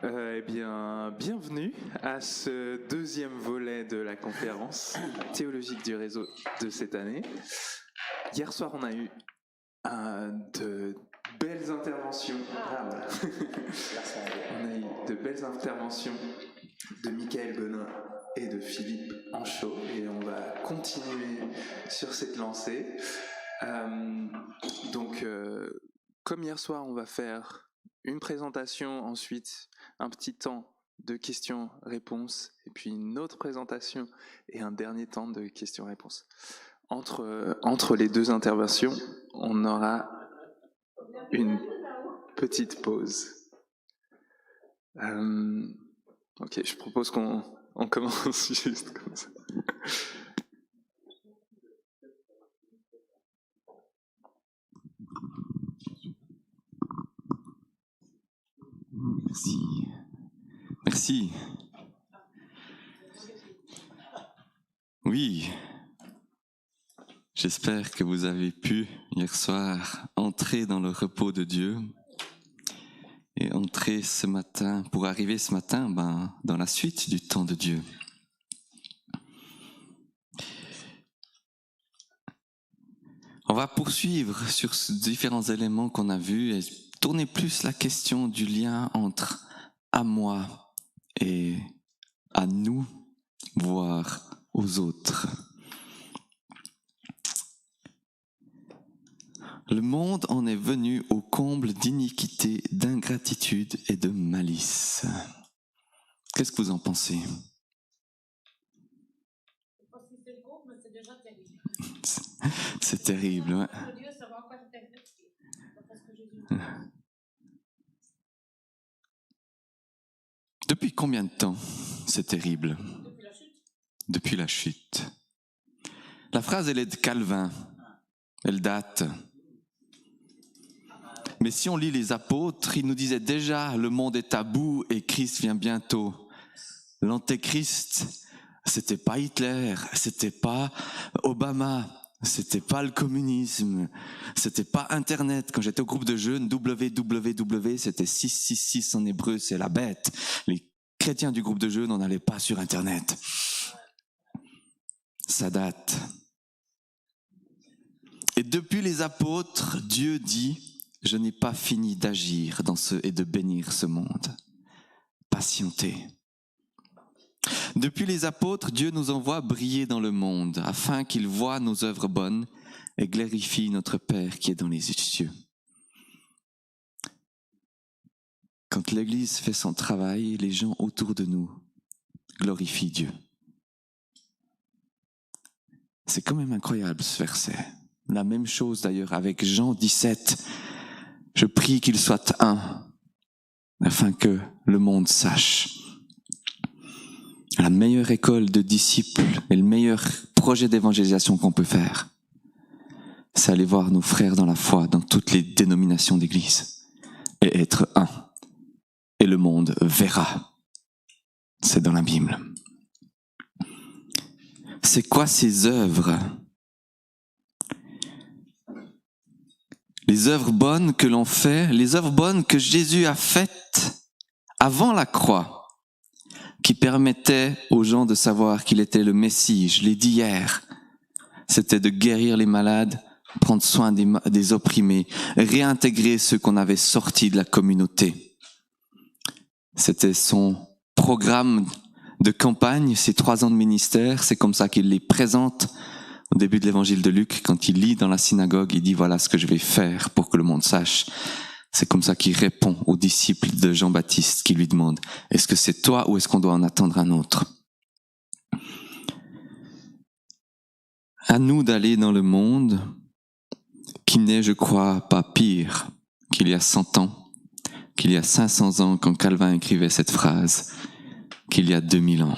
Bienvenue à ce deuxième volet de la conférence théologique du réseau de cette année. Hier soir, on a eu de belles interventions. On a eu de belles interventions de Michael Gonin et de Philippe Anchaud, et on va continuer sur cette lancée. Comme hier soir, on va faire une présentation, ensuite un petit temps de questions-réponses, et puis une autre présentation et un dernier temps de questions-réponses. Entre les deux interventions, on aura une petite pause. Ok, je propose qu'on commence juste comme ça. Merci. Oui, j'espère que vous avez pu, hier soir, entrer dans le repos de Dieu et entrer ce matin, pour arriver ce matin dans la suite du temps de Dieu. On va poursuivre sur ces différents éléments qu'on a vus et tourner plus la question du lien entre à moi et à nous, voire aux autres. Le monde en est venu au comble d'iniquité, d'ingratitude et de malice. Qu'est-ce que vous en pensez ? C'est terrible, ouais. Depuis combien de temps c'est terrible ? Depuis la chute. La phrase, elle est de Calvin. Elle date. Mais si on lit les apôtres, ils nous disaient déjà le monde est à bout et Christ vient bientôt. L'antéchrist, c'était pas Hitler, c'était pas Obama, c'était pas le communisme, c'était pas Internet. Quand j'étais au groupe de jeunes, www, c'était 666 en hébreu, c'est la bête. Les chrétiens du groupe de jeunes, on n'allait pas sur Internet. Ça date. Et depuis les apôtres, Dieu dit, je n'ai pas fini d'agir et de bénir ce monde. Patientez. Depuis les apôtres, Dieu nous envoie briller dans le monde, afin qu'il voie nos œuvres bonnes et glorifie notre Père qui est dans les cieux. Quand l'Église fait son travail, les gens autour de nous glorifient Dieu. C'est quand même incroyable ce verset. La même chose d'ailleurs avec Jean 17. Je prie qu'il soit un, afin que le monde sache. La meilleure école de disciples et le meilleur projet d'évangélisation qu'on peut faire, c'est aller voir nos frères dans la foi, dans toutes les dénominations d'église, et être un. Et le monde verra. C'est dans la Bible. C'est quoi ces œuvres ? Les œuvres bonnes que l'on fait, les œuvres bonnes que Jésus a faites avant la croix, qui permettaient aux gens de savoir qu'il était le Messie. Je l'ai dit hier, c'était de guérir les malades, prendre soin des opprimés, réintégrer ceux qu'on avait sortis de la communauté. C'était son programme de campagne, ces 3 ans de ministère, c'est comme ça qu'il les présente au début de l'évangile de Luc, quand il lit dans la synagogue, il dit voilà ce que je vais faire pour que le monde sache. C'est comme ça qu'il répond aux disciples de Jean-Baptiste qui lui demandent est-ce que c'est toi ou est-ce qu'on doit en attendre un autre ? À nous d'aller dans le monde qui n'est, je crois, pas pire qu'il y a 100 ans, qu'il y a 500 ans quand Calvin écrivait cette phrase, qu'il y a 2000 ans.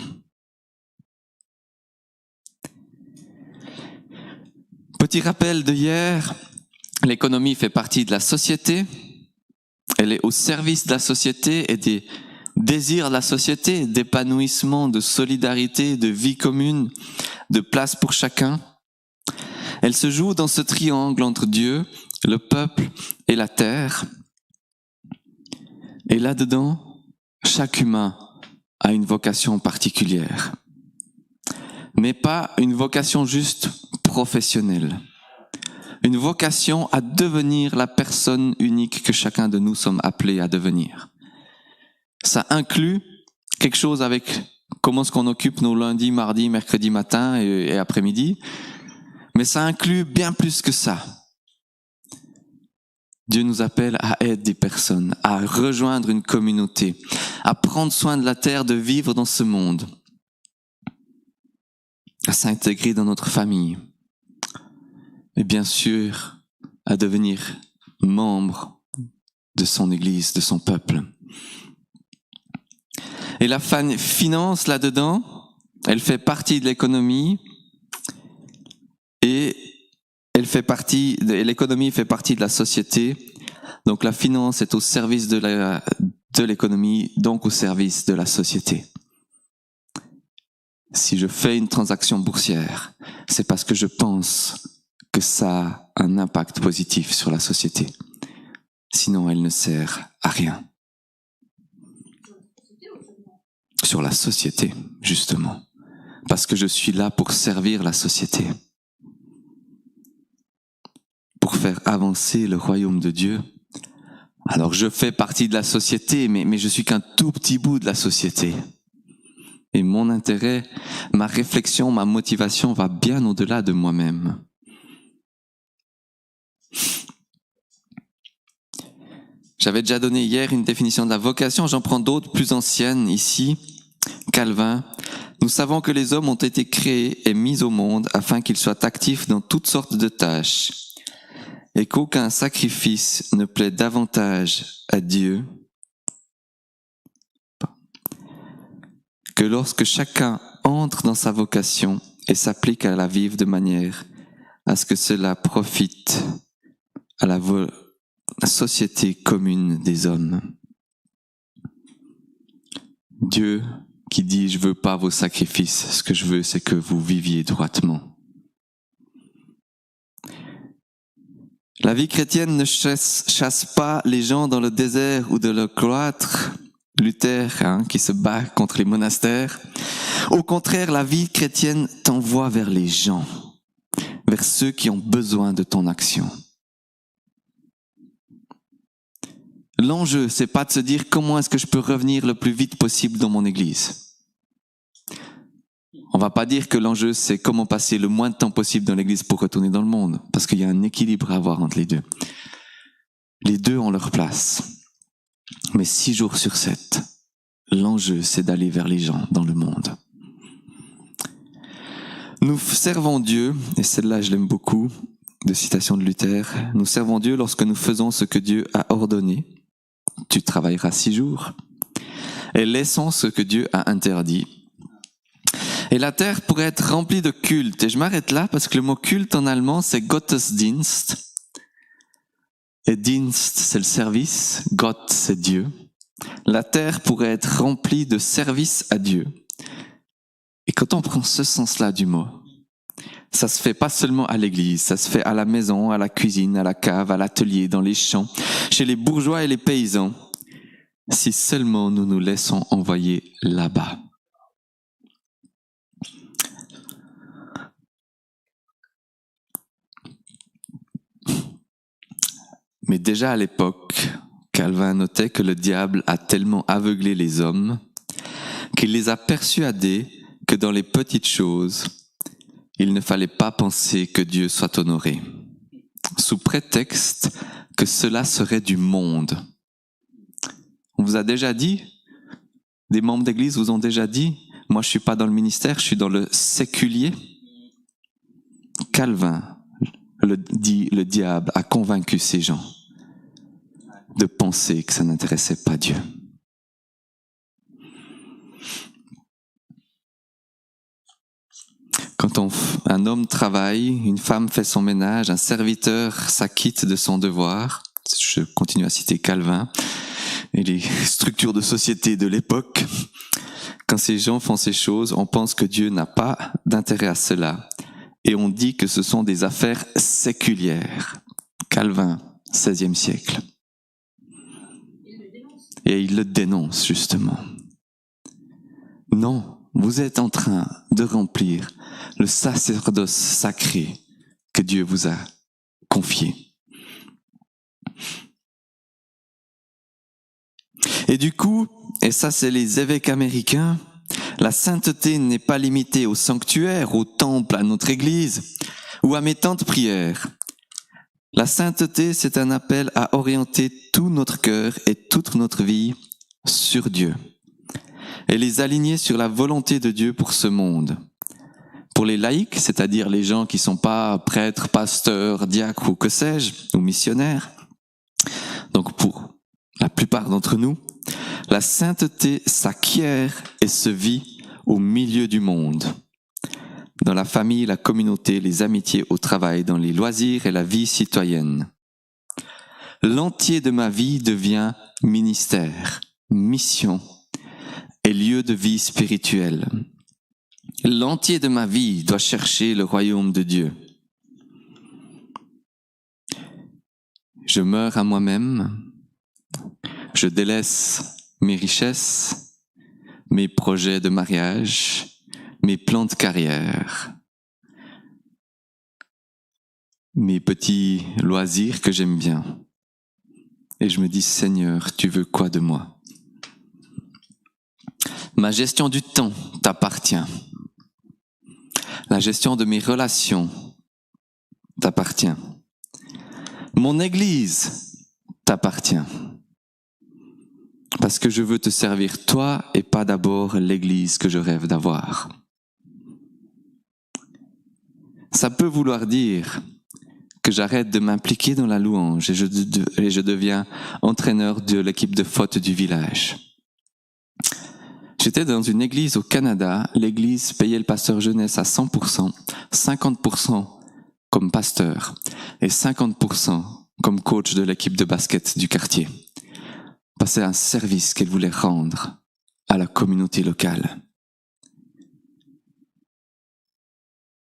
Petit rappel de hier, l'économie fait partie de la société, elle est au service de la société et des désirs de la société, d'épanouissement, de solidarité, de vie commune, de place pour chacun. Elle se joue dans ce triangle entre Dieu, le peuple et la terre. Et là-dedans, chaque humain a une vocation particulière, mais pas une vocation juste professionnelle. Une vocation à devenir la personne unique que chacun de nous sommes appelés à devenir. Ça inclut quelque chose avec comment est-ce qu'on occupe nos lundis, mardis, mercredis matin et après-midi, mais ça inclut bien plus que ça. Dieu nous appelle à aider des personnes, à rejoindre une communauté, à prendre soin de la terre, de vivre dans ce monde, à s'intégrer dans notre famille, et bien sûr à devenir membre de son Église, de son peuple. Et la finance là-dedans, elle fait partie de l'économie et l'économie fait partie de la société. Donc la finance est au service de l'économie, donc au service de la société. Si je fais une transaction boursière, c'est parce que je pense que ça a un impact positif sur la société. Sinon, elle ne sert à rien. Sur la société, justement. Parce que je suis là pour servir la société. Pour faire avancer le royaume de Dieu. Alors je fais partie de la société, mais je suis qu'un tout petit bout de la société. Et mon intérêt, ma réflexion, ma motivation va bien au-delà de moi-même. J'avais déjà donné hier une définition de la vocation, j'en prends d'autres plus anciennes ici. Calvin, nous savons que les hommes ont été créés et mis au monde afin qu'ils soient actifs dans toutes sortes de tâches et qu'aucun sacrifice ne plaît davantage à Dieu que lorsque chacun entre dans sa vocation et s'applique à la vivre de manière à ce que cela profite à la société commune des hommes. Dieu qui dit « Je veux pas vos sacrifices, ce que je veux c'est que vous viviez droitement ». La vie chrétienne ne chasse pas les gens dans le désert ou dans le cloître, Luther qui se bat contre les monastères. Au contraire, la vie chrétienne t'envoie vers les gens, vers ceux qui ont besoin de ton action. L'enjeu, c'est pas de se dire comment est-ce que je peux revenir le plus vite possible dans mon église. On va pas dire que l'enjeu, c'est comment passer le moins de temps possible dans l'église pour retourner dans le monde, parce qu'il y a un équilibre à avoir entre les deux. Les deux ont leur place. Mais 6 jours sur 7, l'enjeu, c'est d'aller vers les gens dans le monde. Nous servons Dieu, et celle-là, je l'aime beaucoup, de citation de Luther, nous servons Dieu lorsque nous faisons ce que Dieu a ordonné. Tu travailleras 6 jours. Et laissons ce que Dieu a interdit. Et la terre pourrait être remplie de culte. Et je m'arrête là parce que le mot culte en allemand, c'est Gottesdienst. Et Dienst, c'est le service. Gott, c'est Dieu. La terre pourrait être remplie de service à Dieu. Et quand on prend ce sens-là du mot, ça se fait pas seulement à l'église, ça se fait à la maison, à la cuisine, à la cave, à l'atelier, dans les champs, chez les bourgeois et les paysans, si seulement nous nous laissons envoyer là-bas. Mais déjà à l'époque, Calvin notait que le diable a tellement aveuglé les hommes qu'il les a persuadés que dans les petites choses, il ne fallait pas penser que Dieu soit honoré, sous prétexte que cela serait du monde. On vous a déjà dit, des membres d'église vous ont déjà dit, moi je suis pas dans le ministère, je suis dans le séculier. Calvin le diable a convaincu ces gens de penser que ça n'intéressait pas Dieu. Quand un homme travaille, une femme fait son ménage, un serviteur s'acquitte de son devoir, je continue à citer Calvin, et les structures de société de l'époque, quand ces gens font ces choses, on pense que Dieu n'a pas d'intérêt à cela, et on dit que ce sont des affaires séculières. Calvin, XVIe siècle. Et il le dénonce justement. Non, vous êtes en train de remplir le sacerdoce sacré que Dieu vous a confié. Et du coup, et ça c'est les évêques américains, la sainteté n'est pas limitée au sanctuaire, au temple, à notre église ou à mes temps de prière. La sainteté, c'est un appel à orienter tout notre cœur et toute notre vie sur Dieu et les aligner sur la volonté de Dieu pour ce monde. Pour les laïcs, c'est-à-dire les gens qui ne sont pas prêtres, pasteurs, diacres ou que sais-je, ou missionnaires, donc pour la plupart d'entre nous, la sainteté s'acquiert et se vit au milieu du monde, dans la famille, la communauté, les amitiés, au travail, dans les loisirs et la vie citoyenne. L'entier de ma vie devient ministère, mission et lieu de vie spirituelle. L'entier de ma vie doit chercher le royaume de Dieu. Je meurs à moi-même, je délaisse mes richesses, mes projets de mariage, mes plans de carrière, mes petits loisirs que j'aime bien. Et je me dis, Seigneur, tu veux quoi de moi? Ma gestion du temps t'appartient. La gestion de mes relations t'appartient. Mon église t'appartient. Parce que je veux te servir toi et pas d'abord l'église que je rêve d'avoir. Ça peut vouloir dire que j'arrête de m'impliquer dans la louange et je deviens entraîneur de l'équipe de foot du village. J'étais dans une église au Canada, l'église payait le pasteur jeunesse à 100%, 50% comme pasteur et 50% comme coach de l'équipe de basket du quartier. C'est un service qu'elle voulait rendre à la communauté locale.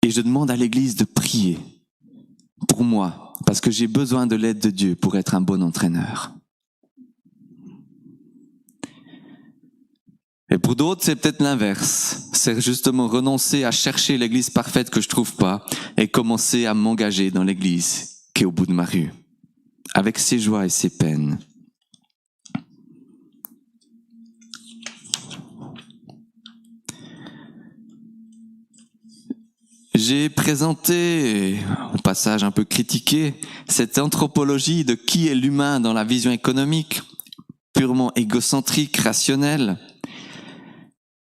Et je demande à l'église de prier pour moi, parce que j'ai besoin de l'aide de Dieu pour être un bon entraîneur. Et pour d'autres, c'est peut-être l'inverse. C'est justement renoncer à chercher l'église parfaite que je trouve pas et commencer à m'engager dans l'église qui est au bout de ma rue, avec ses joies et ses peines. J'ai présenté, au passage un peu critiqué, cette anthropologie de qui est l'humain dans la vision économique, purement égocentrique, rationnelle.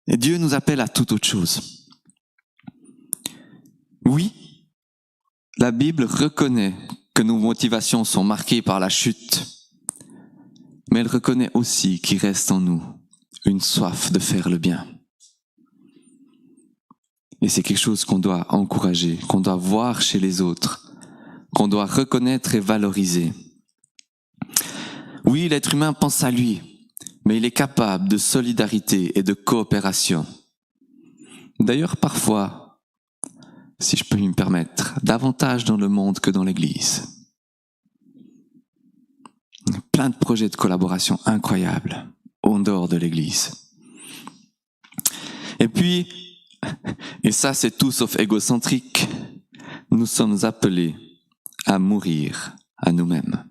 Et Dieu nous appelle à toute autre chose. Oui, la Bible reconnaît que nos motivations sont marquées par la chute, mais elle reconnaît aussi qu'il reste en nous une soif de faire le bien. Et c'est quelque chose qu'on doit encourager, qu'on doit voir chez les autres, qu'on doit reconnaître et valoriser. Oui, l'être humain pense à lui, mais il est capable de solidarité et de coopération. D'ailleurs, parfois, si je peux me permettre, davantage dans le monde que dans l'Église. Plein de projets de collaboration incroyables en dehors de l'Église. Et puis, et ça c'est tout sauf égocentrique, nous sommes appelés à mourir à nous-mêmes.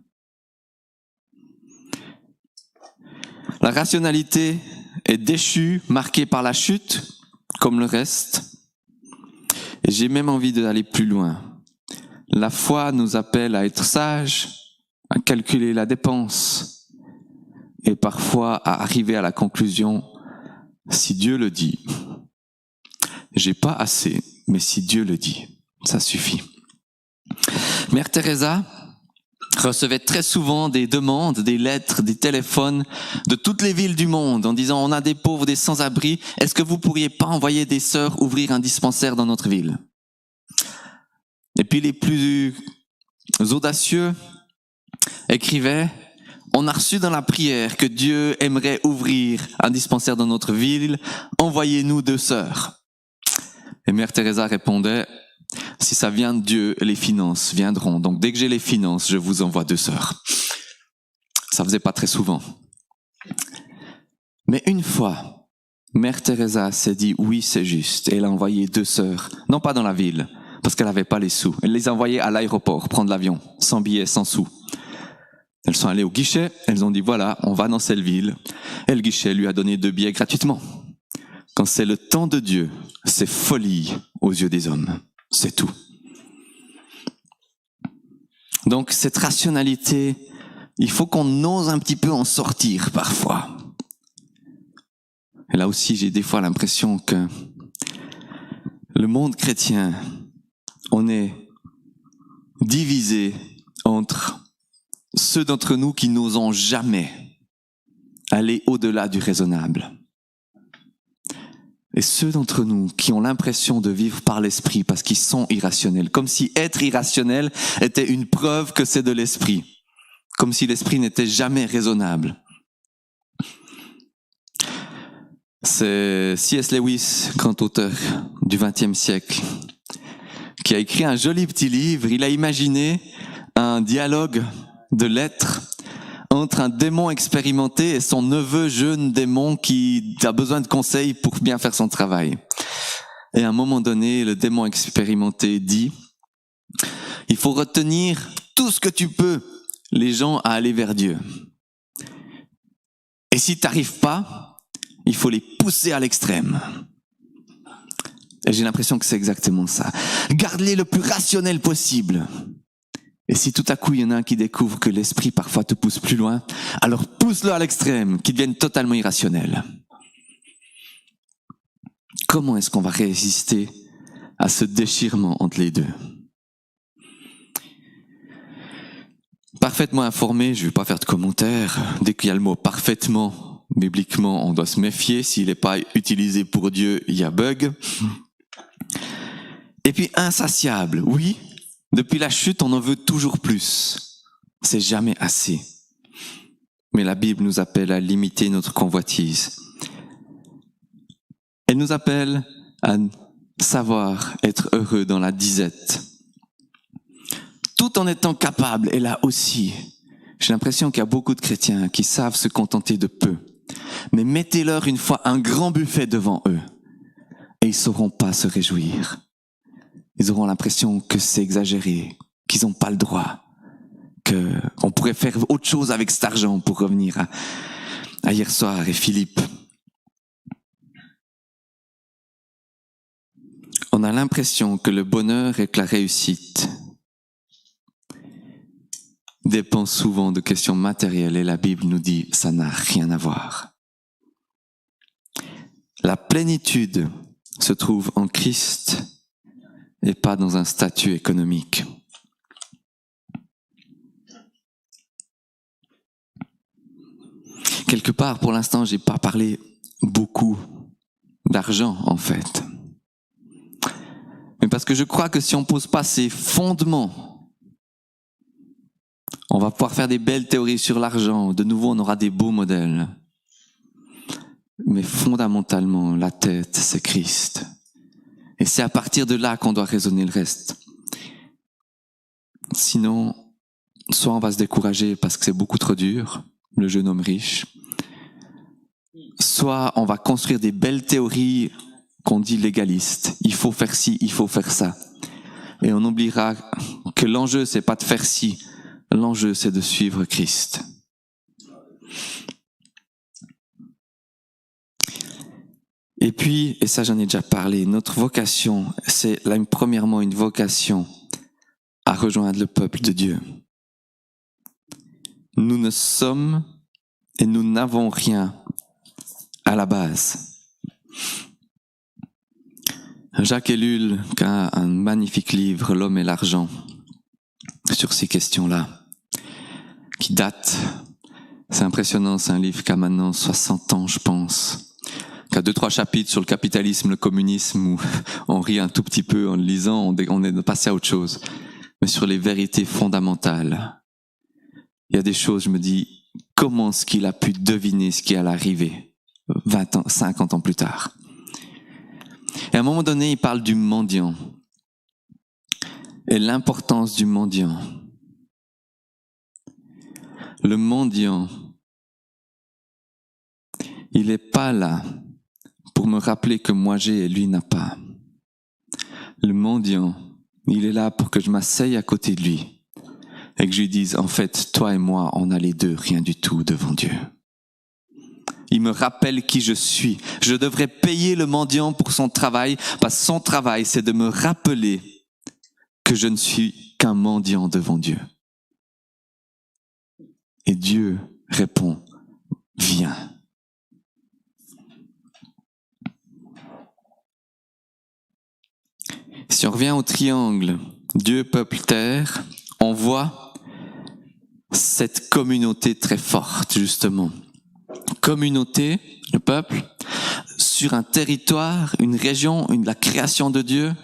La rationalité est déchue, marquée par la chute, comme le reste. Et j'ai même envie d'aller plus loin. La foi nous appelle à être sages, à calculer la dépense, et parfois à arriver à la conclusion, si Dieu le dit, j'ai pas assez, mais si Dieu le dit, ça suffit. Mère Teresa recevait très souvent des demandes, des lettres, des téléphones de toutes les villes du monde en disant on a des pauvres, des sans-abri, est-ce que vous pourriez pas envoyer des sœurs ouvrir un dispensaire dans notre ville? Et puis les plus audacieux écrivaient on a reçu dans la prière que Dieu aimerait ouvrir un dispensaire dans notre ville, envoyez-nous 2 sœurs. Et Mère Teresa répondait, si ça vient de Dieu, les finances viendront. Donc dès que j'ai les finances, je vous envoie 2 sœurs. Ça faisait pas très souvent. Mais une fois, Mère Teresa s'est dit oui, c'est juste. Et elle a envoyé 2 sœurs, non pas dans la ville, parce qu'elle n'avait pas les sous. Elle les a envoyées à l'aéroport, prendre l'avion, sans billets, sans sous. Elles sont allées au guichet, elles ont dit voilà, on va dans cette ville. Et le guichet lui a donné 2 billets gratuitement. Quand c'est le temps de Dieu, c'est folie aux yeux des hommes. C'est tout. Donc cette rationalité, il faut qu'on ose un petit peu en sortir parfois. Et là aussi, j'ai des fois l'impression que le monde chrétien, on est divisé entre ceux d'entre nous qui n'osons jamais aller au-delà du raisonnable et ceux d'entre nous qui ont l'impression de vivre par l'esprit parce qu'ils sont irrationnels, comme si être irrationnel était une preuve que c'est de l'esprit, comme si l'esprit n'était jamais raisonnable. C'est C.S. Lewis, grand auteur du XXe siècle, qui a écrit un joli petit livre. Il a imaginé un dialogue de lettres entre un démon expérimenté et son neveu jeune démon qui a besoin de conseils pour bien faire son travail. Et à un moment donné, le démon expérimenté dit « Il faut retenir tout ce que tu peux les gens à aller vers Dieu. Et si tu n'arrives pas, il faut les pousser à l'extrême. » Et j'ai l'impression que c'est exactement ça. Garde-les le plus rationnel possible. Et si tout à coup il y en a un qui découvre que l'esprit parfois te pousse plus loin, alors pousse-le à l'extrême, qu'il devienne totalement irrationnel. Comment est-ce qu'on va résister à ce déchirement entre les deux? Parfaitement informé, je ne vais pas faire de commentaires. Dès qu'il y a le mot parfaitement, bibliquement, on doit se méfier. S'il n'est pas utilisé pour Dieu, il y a bug. Et puis insatiable, oui. Depuis la chute, on en veut toujours plus. C'est jamais assez. Mais la Bible nous appelle à limiter notre convoitise. Elle nous appelle à savoir être heureux dans la disette. Tout en étant capable, et là aussi, j'ai l'impression qu'il y a beaucoup de chrétiens qui savent se contenter de peu. Mais mettez-leur une fois un grand buffet devant eux, et ils ne sauront pas se réjouir. Ils auront l'impression que c'est exagéré, qu'ils n'ont pas le droit, qu'on pourrait faire autre chose avec cet argent pour revenir à hier soir et Philippe. On a l'impression que le bonheur et que la réussite dépendent souvent de questions matérielles et la Bible nous dit que ça n'a rien à voir. La plénitude se trouve en Christ et pas dans un statut économique. Quelque part, pour l'instant, j'ai pas parlé beaucoup d'argent, en fait. Mais parce que je crois que si on pose pas ces fondements, on va pouvoir faire des belles théories sur l'argent. De nouveau, on aura des beaux modèles. Mais fondamentalement, la tête, c'est Christ. Et c'est à partir de là qu'on doit raisonner le reste. Sinon, soit on va se décourager parce que c'est beaucoup trop dur, le jeune homme riche, soit on va construire des belles théories qu'on dit légalistes. Il faut faire ci, il faut faire ça. Et on oubliera que l'enjeu, c'est pas de faire ci, l'enjeu, c'est de suivre Christ. Et puis, et ça j'en ai déjà parlé, notre vocation, c'est là, premièrement une vocation à rejoindre le peuple de Dieu. Nous ne sommes et nous n'avons rien à la base. Jacques Ellul, qui a un magnifique livre, L'homme et l'argent, sur ces questions-là, qui date, c'est impressionnant, c'est un livre qui a maintenant 60 ans, je pense, qui a 2-3 chapitres sur le capitalisme, le communisme, où on rit un tout petit peu en le lisant, on est passé à autre chose. Mais sur les vérités fondamentales, il y a des choses, je me dis, comment est-ce qu'il a pu deviner ce qui allait arriver 20 ans, 50 ans plus tard? Et à un moment donné, il parle du mendiant et l'importance du mendiant. Le mendiant, il n'est pas là pour me rappeler que moi j'ai et lui n'a pas. Le mendiant, il est là pour que je m'asseye à côté de lui et que je lui dise, en fait, toi et moi, on a les deux rien du tout devant Dieu. Il me rappelle qui je suis. Je devrais payer le mendiant pour son travail, parce que son travail, c'est de me rappeler que je ne suis qu'un mendiant devant Dieu. Et Dieu répond, viens. Si on revient au triangle, Dieu, peuple, terre, on voit cette communauté très forte, justement. Communauté, le peuple, sur un territoire, une région, la création de Dieu,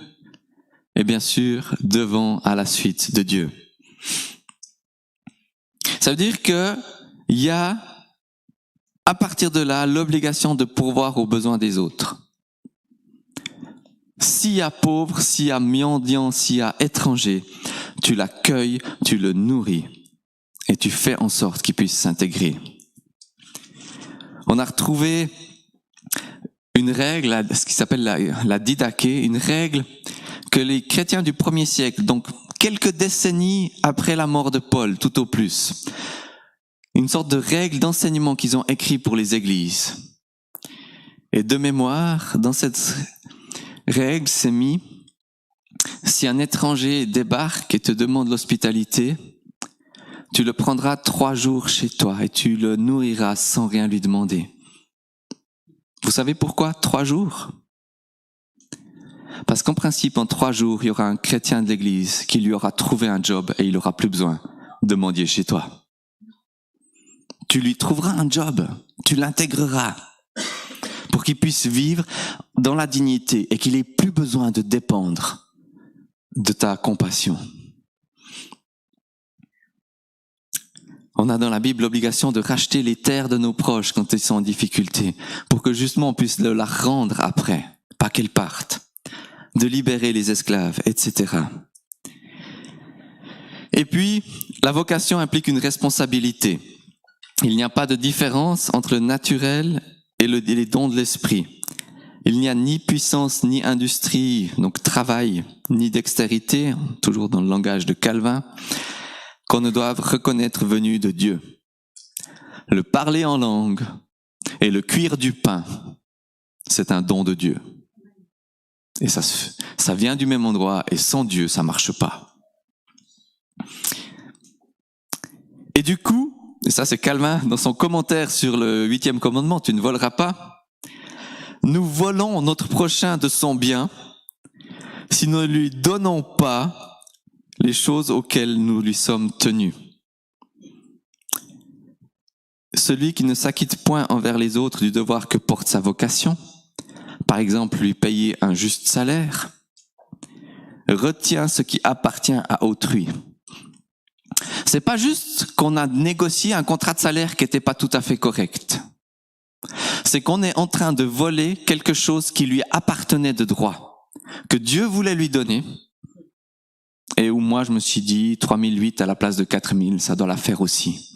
et bien sûr, devant, à la suite de Dieu. Ça veut dire que il y a, à partir de là, l'obligation de pourvoir aux besoins des autres. S'il y a pauvre, s'il y a mendiant, s'il y a étranger, tu l'accueilles, tu le nourris et tu fais en sorte qu'il puisse s'intégrer. On a retrouvé une règle, ce qui s'appelle la didaché, une règle que les chrétiens du 1er siècle, donc quelques décennies après la mort de Paul, tout au plus, une sorte de règle d'enseignement qu'ils ont écrit pour les églises. Et de mémoire, dans cette règle, c'est mis, si un étranger débarque et te demande l'hospitalité, tu le prendras 3 jours chez toi et tu le nourriras sans rien lui demander. Vous savez pourquoi 3 jours? Parce qu'en principe, en 3 jours, il y aura un chrétien de l'église qui lui aura trouvé un job et il n'aura plus besoin de mendier chez toi. Tu lui trouveras un job, tu l'intégreras pour qu'il puisse vivre dans la dignité et qu'il ait plus besoin de dépendre de ta compassion. On a dans la Bible l'obligation de racheter les terres de nos proches quand ils sont en difficulté, pour que justement on puisse la rendre après, pas qu'elles partent, de libérer les esclaves, etc. Et puis, la vocation implique une responsabilité. Il n'y a pas de différence entre le naturel et les dons de l'esprit. Il n'y a ni puissance, ni industrie, donc travail, ni dextérité, toujours dans le langage de Calvin, qu'on ne doit reconnaître venu de Dieu. Le parler en langue et le cuire du pain, c'est un don de Dieu. Et ça vient du même endroit, et sans Dieu, ça marche pas. Et du coup, et ça c'est Calvin dans son commentaire sur le 8e commandement, tu ne voleras pas, nous volons notre prochain de son bien si nous ne lui donnons pas les choses auxquelles nous lui sommes tenus. Celui qui ne s'acquitte point envers les autres du devoir que porte sa vocation, par exemple lui payer un juste salaire, retient ce qui appartient à autrui. C'est pas juste qu'on a négocié un contrat de salaire qui n'était pas tout à fait correct. C'est qu'on est en train de voler quelque chose qui lui appartenait de droit, que Dieu voulait lui donner, et où moi je me suis dit 3008 à la place de 4000, ça doit la faire aussi.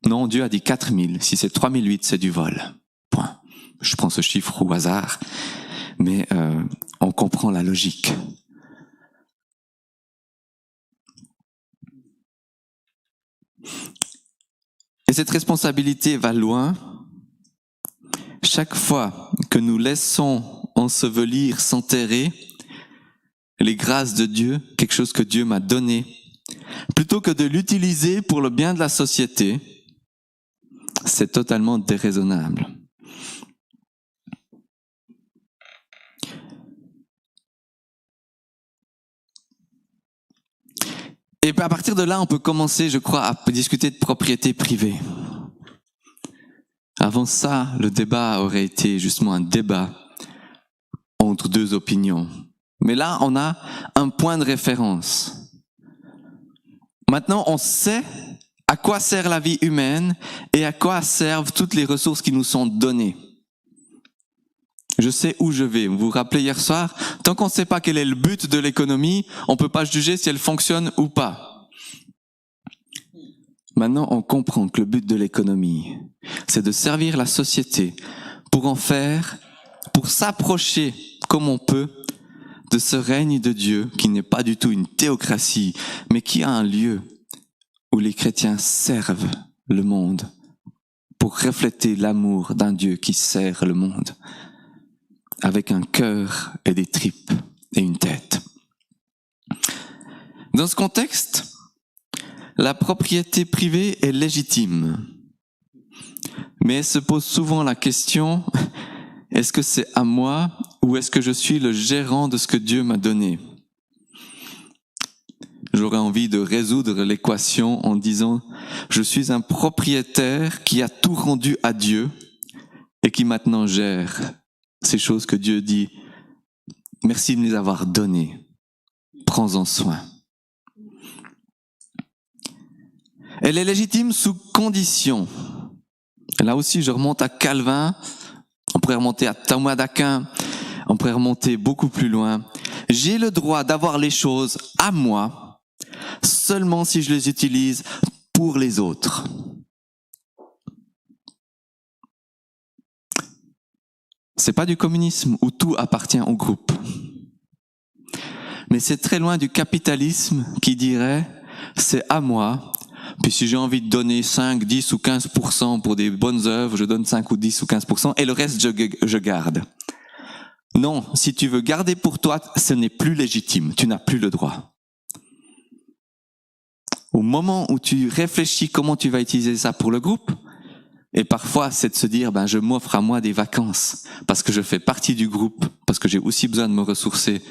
Non, Dieu a dit 4000, si c'est 3008, c'est du vol. Point. Je prends ce chiffre au hasard, mais on comprend la logique. Et cette responsabilité va loin. Chaque fois que nous laissons ensevelir, s'enterrer les grâces de Dieu, quelque chose que Dieu m'a donné, plutôt que de l'utiliser pour le bien de la société, c'est totalement déraisonnable. Et à partir de là, on peut commencer, je crois, à discuter de propriété privée. Avant ça, le débat aurait été justement un débat entre 2 opinions. Mais là, on a un point de référence. Maintenant, on sait à quoi sert la vie humaine et à quoi servent toutes les ressources qui nous sont données. Je sais où je vais. Vous vous rappelez hier soir, tant qu'on ne sait pas quel est le but de l'économie, on ne peut pas juger si elle fonctionne ou pas. Maintenant, on comprend que le but de l'économie, c'est de servir la société pour s'approcher comme on peut de ce règne de Dieu qui n'est pas du tout une théocratie, mais qui a un lieu où les chrétiens servent le monde pour refléter l'amour d'un Dieu qui sert le monde avec un cœur et des tripes et une tête. Dans ce contexte, la propriété privée est légitime, mais elle se pose souvent la question, est-ce que c'est à moi ou est-ce que je suis le gérant de ce que Dieu m'a donné? J'aurais envie de résoudre l'équation en disant, je suis un propriétaire qui a tout rendu à Dieu et qui maintenant gère ces choses que Dieu dit, merci de me les avoir données, prends-en soin. Elle est légitime sous condition. Là aussi, je remonte à Calvin, on pourrait remonter à Thomas d'Aquin, on pourrait remonter beaucoup plus loin. J'ai le droit d'avoir les choses à moi, seulement si je les utilise pour les autres. C'est pas du communisme où tout appartient au groupe. Mais c'est très loin du capitalisme qui dirait, c'est à moi, puis si j'ai envie de donner 5, 10 ou 15% pour des bonnes œuvres, je donne 5 ou 10 ou 15% et le reste je garde. Non, si tu veux garder pour toi, ce n'est plus légitime, tu n'as plus le droit. Au moment où tu réfléchis comment tu vas utiliser ça pour le groupe, et parfois c'est de se dire, je m'offre à moi des vacances, parce que je fais partie du groupe, parce que j'ai aussi besoin de me ressourcer,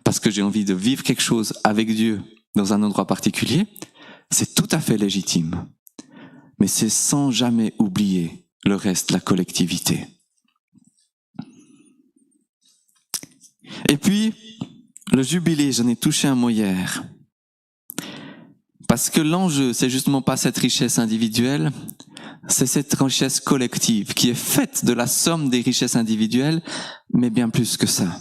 parce que j'ai envie de vivre quelque chose avec Dieu dans un endroit particulier, c'est tout à fait légitime. Mais c'est sans jamais oublier le reste, la collectivité. Et puis, le jubilé, j'en ai touché un mot hier. Parce que l'enjeu, c'est justement pas cette richesse individuelle, c'est cette richesse collective qui est faite de la somme des richesses individuelles, mais bien plus que ça.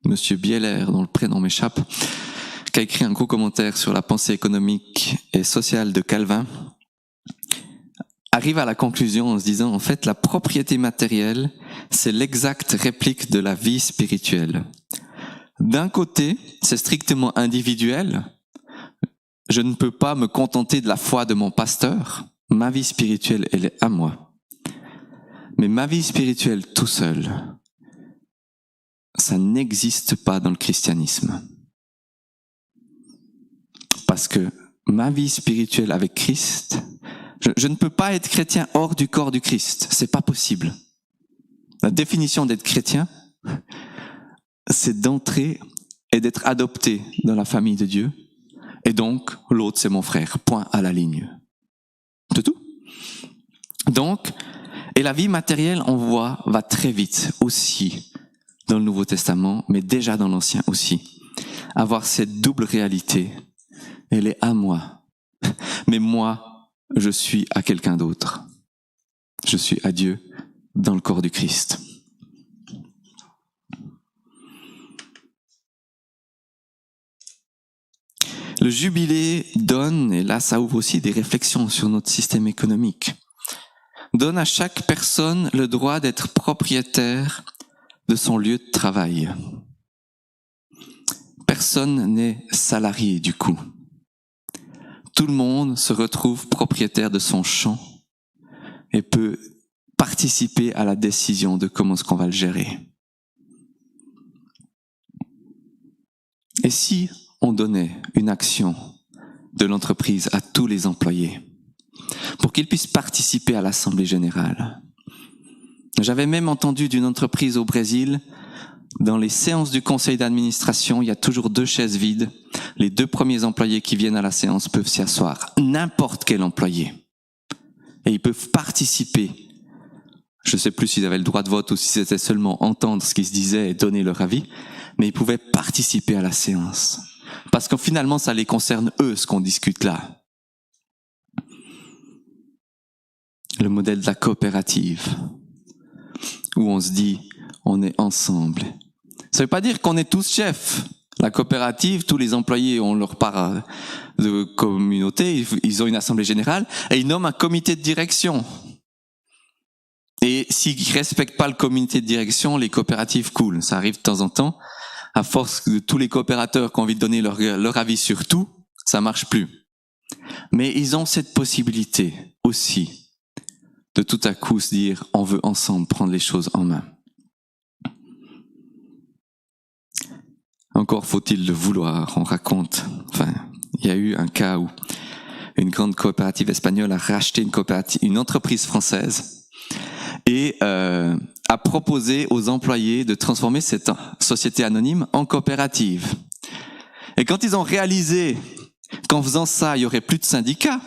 Monsieur Bieler, dont le prénom m'échappe, qui a écrit un gros commentaire sur la pensée économique et sociale de Calvin, arrive à la conclusion en se disant, en fait, la propriété matérielle, c'est l'exacte réplique de la vie spirituelle. D'un côté, c'est strictement individuel. Je ne peux pas me contenter de la foi de mon pasteur. Ma vie spirituelle, elle est à moi. Mais ma vie spirituelle tout seul, ça n'existe pas dans le christianisme. Parce que ma vie spirituelle avec Christ, je ne peux pas être chrétien hors du corps du Christ. C'est pas possible. La définition d'être chrétien, c'est d'entrer et d'être adopté dans la famille de Dieu. Et donc, l'autre, c'est mon frère. Point à la ligne. C'est tout. Donc, et la vie matérielle, on voit, va très vite aussi dans le Nouveau Testament, mais déjà dans l'Ancien aussi. Avoir cette double réalité. Elle est à moi. Mais moi, je suis à quelqu'un d'autre. Je suis à Dieu dans le corps du Christ. Le jubilé donne, et là ça ouvre aussi des réflexions sur notre système économique, donne à chaque personne le droit d'être propriétaire de son lieu de travail. Personne n'est salarié du coup. Tout le monde se retrouve propriétaire de son champ et peut participer à la décision de comment est-ce qu'on va le gérer. Et si on donnait une action de l'entreprise à tous les employés pour qu'ils puissent participer à l'Assemblée générale? J'avais même entendu d'une entreprise au Brésil, dans les séances du conseil d'administration, il y a toujours 2 chaises vides. Les 2 premiers employés qui viennent à la séance peuvent s'y asseoir. N'importe quel employé. Et ils peuvent participer. Je ne sais plus s'ils avaient le droit de vote ou si c'était seulement entendre ce qui se disait et donner leur avis, mais ils pouvaient participer à la séance. Parce que finalement, ça les concerne eux, ce qu'on discute là. Le modèle de la coopérative, où on se dit, on est ensemble. Ça ne veut pas dire qu'on est tous chefs. La coopérative, tous les employés ont leur part de communauté, ils ont une assemblée générale et ils nomment un comité de direction. Et s'ils ne respectent pas le comité de direction, les coopératives coulent. Ça arrive de temps en temps. À force de tous les coopérateurs qui ont envie de donner leur avis sur tout, ça marche plus. Mais ils ont cette possibilité aussi de tout à coup se dire on veut ensemble prendre les choses en main. Encore faut-il le vouloir. On raconte, il y a eu un cas où une grande coopérative espagnole a racheté une entreprise française et a proposé aux employés de transformer cette société anonyme en coopérative. Et quand ils ont réalisé qu'en faisant ça, il y aurait plus de syndicats,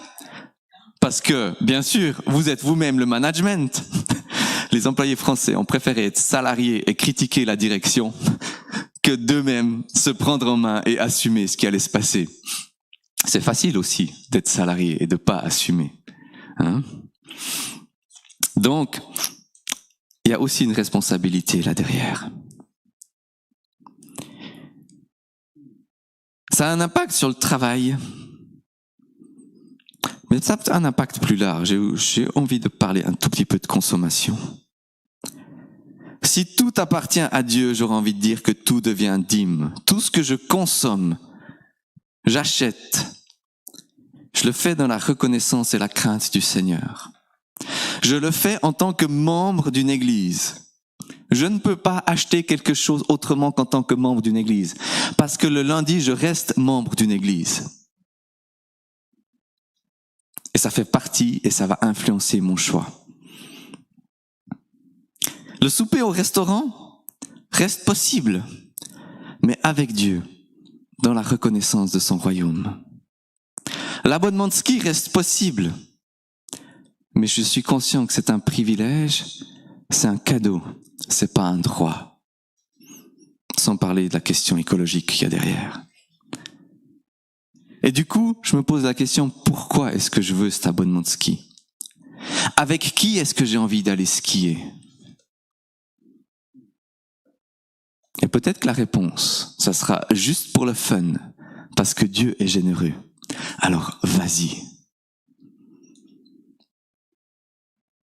parce que, bien sûr, vous êtes vous-même le management, les employés français ont préféré être salariés et critiquer la direction que d'eux-mêmes se prendre en main et assumer ce qui allait se passer. C'est facile aussi d'être salarié et de pas assumer. Hein? Donc, il y a aussi une responsabilité là derrière. Ça a un impact sur le travail, mais ça a un impact plus large. J'ai envie de parler un tout petit peu de consommation. Si tout appartient à Dieu, j'aurais envie de dire que tout devient dîme. Tout ce que je consomme, j'achète. Je le fais dans la reconnaissance et la crainte du Seigneur. Je le fais en tant que membre d'une église. Je ne peux pas acheter quelque chose autrement qu'en tant que membre d'une église. Parce que le lundi, je reste membre d'une église. Et ça fait partie et ça va influencer mon choix. Le souper au restaurant reste possible, mais avec Dieu, dans la reconnaissance de son royaume. L'abonnement de ski reste possible, mais je suis conscient que c'est un privilège, c'est un cadeau, c'est pas un droit. Sans parler de la question écologique qu'il y a derrière. Et du coup, je me pose la question, pourquoi est-ce que je veux cet abonnement de ski? Avec qui est-ce que j'ai envie d'aller skier? Et peut-être que la réponse, ça sera juste pour le fun, parce que Dieu est généreux. Alors, vas-y.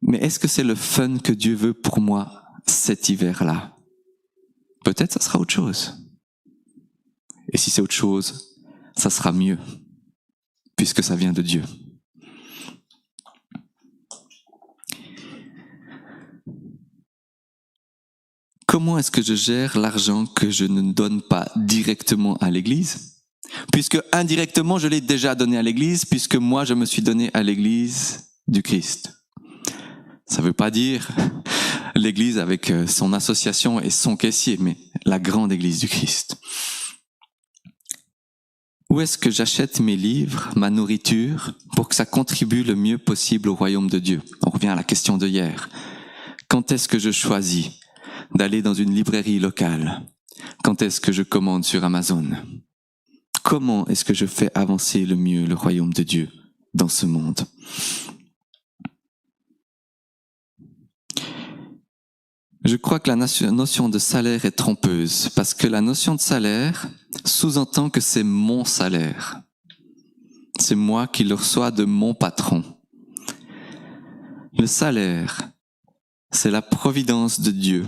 Mais est-ce que c'est le fun que Dieu veut pour moi cet hiver-là? Peut-être ça sera autre chose. Et si c'est autre chose, ça sera mieux, puisque ça vient de Dieu. Comment est-ce que je gère l'argent que je ne donne pas directement à l'Église? Puisque indirectement, je l'ai déjà donné à l'Église, puisque moi, je me suis donné à l'Église du Christ. Ça ne veut pas dire l'Église avec son association et son caissier, mais la grande Église du Christ. Où est-ce que j'achète mes livres, ma nourriture, pour que ça contribue le mieux possible au royaume de Dieu? On revient à la question de hier. Quand est-ce que je choisis d'aller dans une librairie locale? Quand est-ce que je commande sur Amazon? Comment est-ce que je fais avancer le mieux le royaume de Dieu dans ce monde? Je crois que la notion de salaire est trompeuse, parce que la notion de salaire sous-entend que c'est mon salaire. C'est moi qui le reçois de mon patron. Le salaire, c'est la providence de Dieu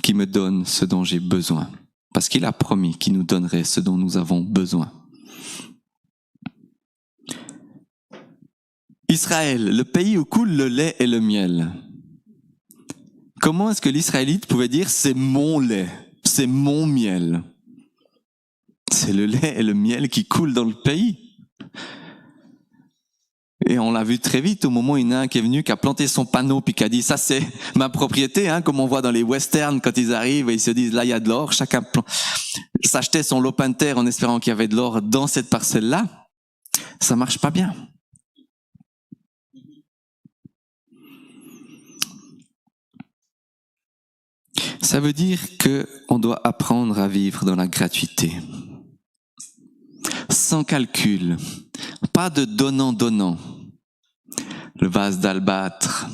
qui me donne ce dont j'ai besoin, parce qu'il a promis qu'il nous donnerait ce dont nous avons besoin. Israël, le pays où coule le lait et le miel. Comment est-ce que l'Israélite pouvait dire « c'est mon lait, c'est mon miel ». C'est le lait et le miel qui coulent dans le pays. Et on l'a vu très vite au moment où il y en a un qui est venu, qui a planté son panneau, puis qui a dit « ça c'est ma propriété », comme on voit dans les westerns quand ils arrivent et ils se disent « là il y a de l'or », chacun s'achetait son lopin de terre en espérant qu'il y avait de l'or dans cette parcelle-là. Ça marche pas bien. Ça veut dire qu'on doit apprendre à vivre dans la gratuité. Sans calcul, pas de donnant-donnant. Le vase d'albâtre,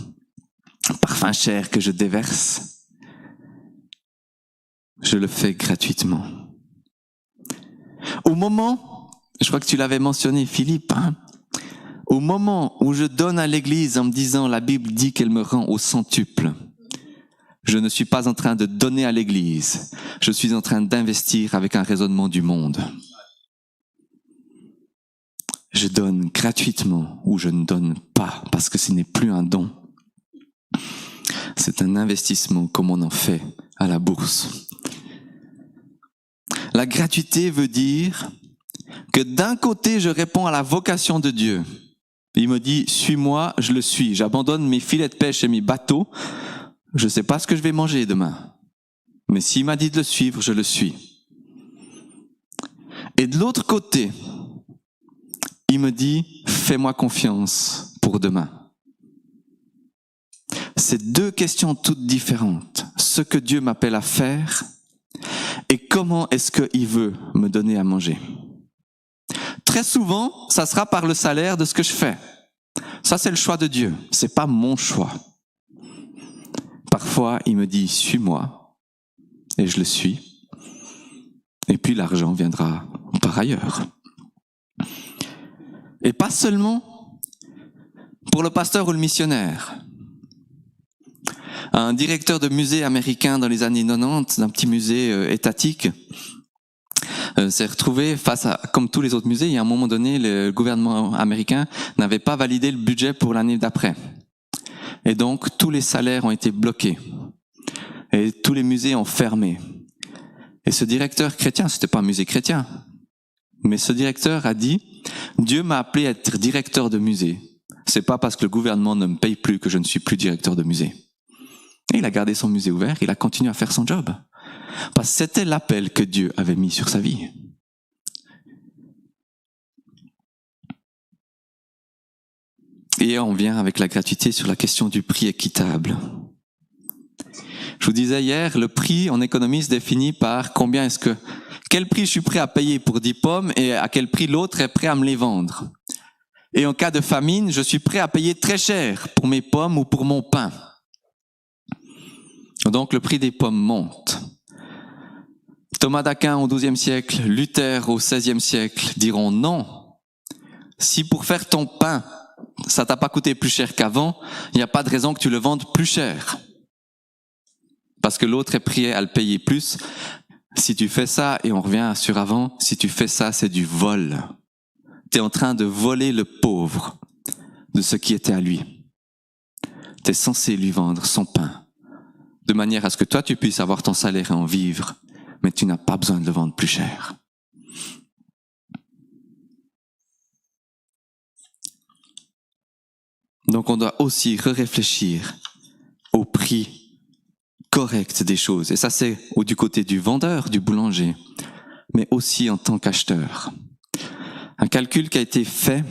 un parfum cher que je déverse, je le fais gratuitement. Au moment, je crois que tu l'avais mentionné, Philippe, au moment où je donne à l'Église en me disant la Bible dit qu'elle me rend au centuple, je ne suis pas en train de donner à l'Église, je suis en train d'investir avec un raisonnement du monde. Je donne gratuitement ou je ne donne pas parce que ce n'est plus un don. C'est un investissement comme on en fait à la bourse. La gratuité veut dire que d'un côté, je réponds à la vocation de Dieu. Il me dit, suis-moi, je le suis. J'abandonne mes filets de pêche et mes bateaux. Je ne sais pas ce que je vais manger demain. Mais s'il m'a dit de le suivre, je le suis. Et de l'autre côté, il me dit, fais-moi confiance pour demain. C'est deux questions toutes différentes. Ce que Dieu m'appelle à faire et comment est-ce qu'il veut me donner à manger. Très souvent, ça sera par le salaire de ce que je fais. Ça, c'est le choix de Dieu. C'est pas mon choix. Parfois, il me dit, suis-moi, et je le suis. Et puis l'argent viendra par ailleurs. Et pas seulement pour le pasteur ou le missionnaire. Un directeur de musée américain dans les années 90, d'un petit musée étatique, s'est retrouvé face à, comme tous les autres musées, il y a un moment donné, le gouvernement américain n'avait pas validé le budget pour l'année d'après. Et donc, tous les salaires ont été bloqués. Et tous les musées ont fermé. Et ce directeur chrétien, c'était pas un musée chrétien, mais ce directeur a dit, Dieu m'a appelé à être directeur de musée. C'est pas parce que le gouvernement ne me paye plus que je ne suis plus directeur de musée. Et il a gardé son musée ouvert, il a continué à faire son job. Parce que c'était l'appel que Dieu avait mis sur sa vie. Et on vient avec la gratuité sur la question du prix équitable. Je vous disais hier, le prix en économie se définit par quel prix je suis prêt à payer pour 10 pommes et à quel prix l'autre est prêt à me les vendre. Et en cas de famine, je suis prêt à payer très cher pour mes pommes ou pour mon pain. Donc le prix des pommes monte. Thomas d'Aquin au XIIe siècle, Luther au XVIe siècle diront non. Si pour faire ton pain, ça t'a pas coûté plus cher qu'avant, il n'y a pas de raison que tu le vendes plus cher. Parce que l'autre est prêt à le payer plus. Si tu fais ça, et on revient sur avant, si tu fais ça, c'est du vol. Tu es en train de voler le pauvre de ce qui était à lui. Tu es censé lui vendre son pain, de manière à ce que toi tu puisses avoir ton salaire et en vivre, mais tu n'as pas besoin de le vendre plus cher. Donc on doit aussi réfléchir au prix correct des choses. Et ça c'est du côté du vendeur, du boulanger, mais aussi en tant qu'acheteur. Un calcul qui a été fait,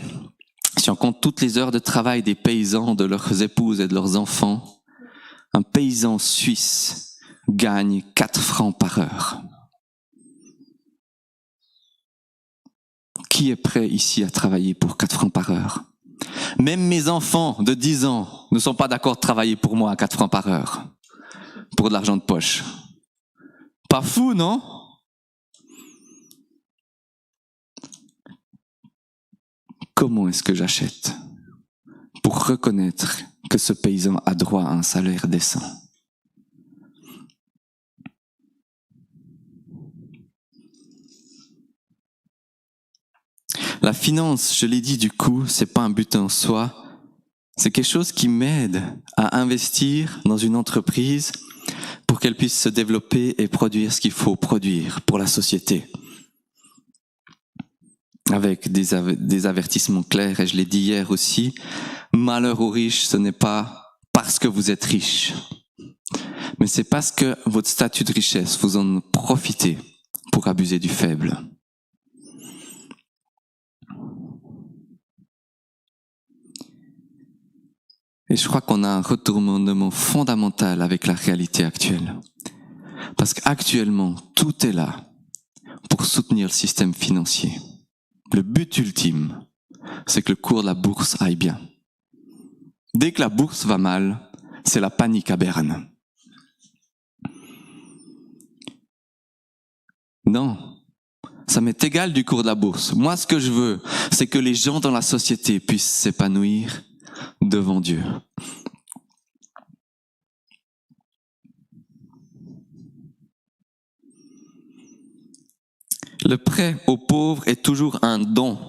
si on compte toutes les heures de travail des paysans, de leurs épouses et de leurs enfants, un paysan suisse gagne 4 francs par heure. Qui est prêt ici à travailler pour 4 francs par heure? Même mes enfants de 10 ans ne sont pas d'accord de travailler pour moi à 4 francs par heure, pour de l'argent de poche. Pas fou, non? Comment est-ce que j'achète pour reconnaître que ce paysan a droit à un salaire décent? La finance, je l'ai dit du coup, c'est pas un but en soi, c'est quelque chose qui m'aide à investir dans une entreprise pour qu'elle puisse se développer et produire ce qu'il faut produire pour la société. Avec des avertissements clairs, et je l'ai dit hier aussi, malheur aux riches, ce n'est pas parce que vous êtes riche, mais c'est parce que votre statut de richesse, vous en profitez pour abuser du faible. Et je crois qu'on a un retournement fondamental avec la réalité actuelle. Parce qu'actuellement, tout est là pour soutenir le système financier. Le but ultime, c'est que le cours de la bourse aille bien. Dès que la bourse va mal, c'est la panique à Berne. Non, Ça m'est égal du cours de la bourse. Moi, ce que je veux, c'est que les gens dans la société puissent s'épanouir devant Dieu. Le prêt aux pauvres est toujours un don.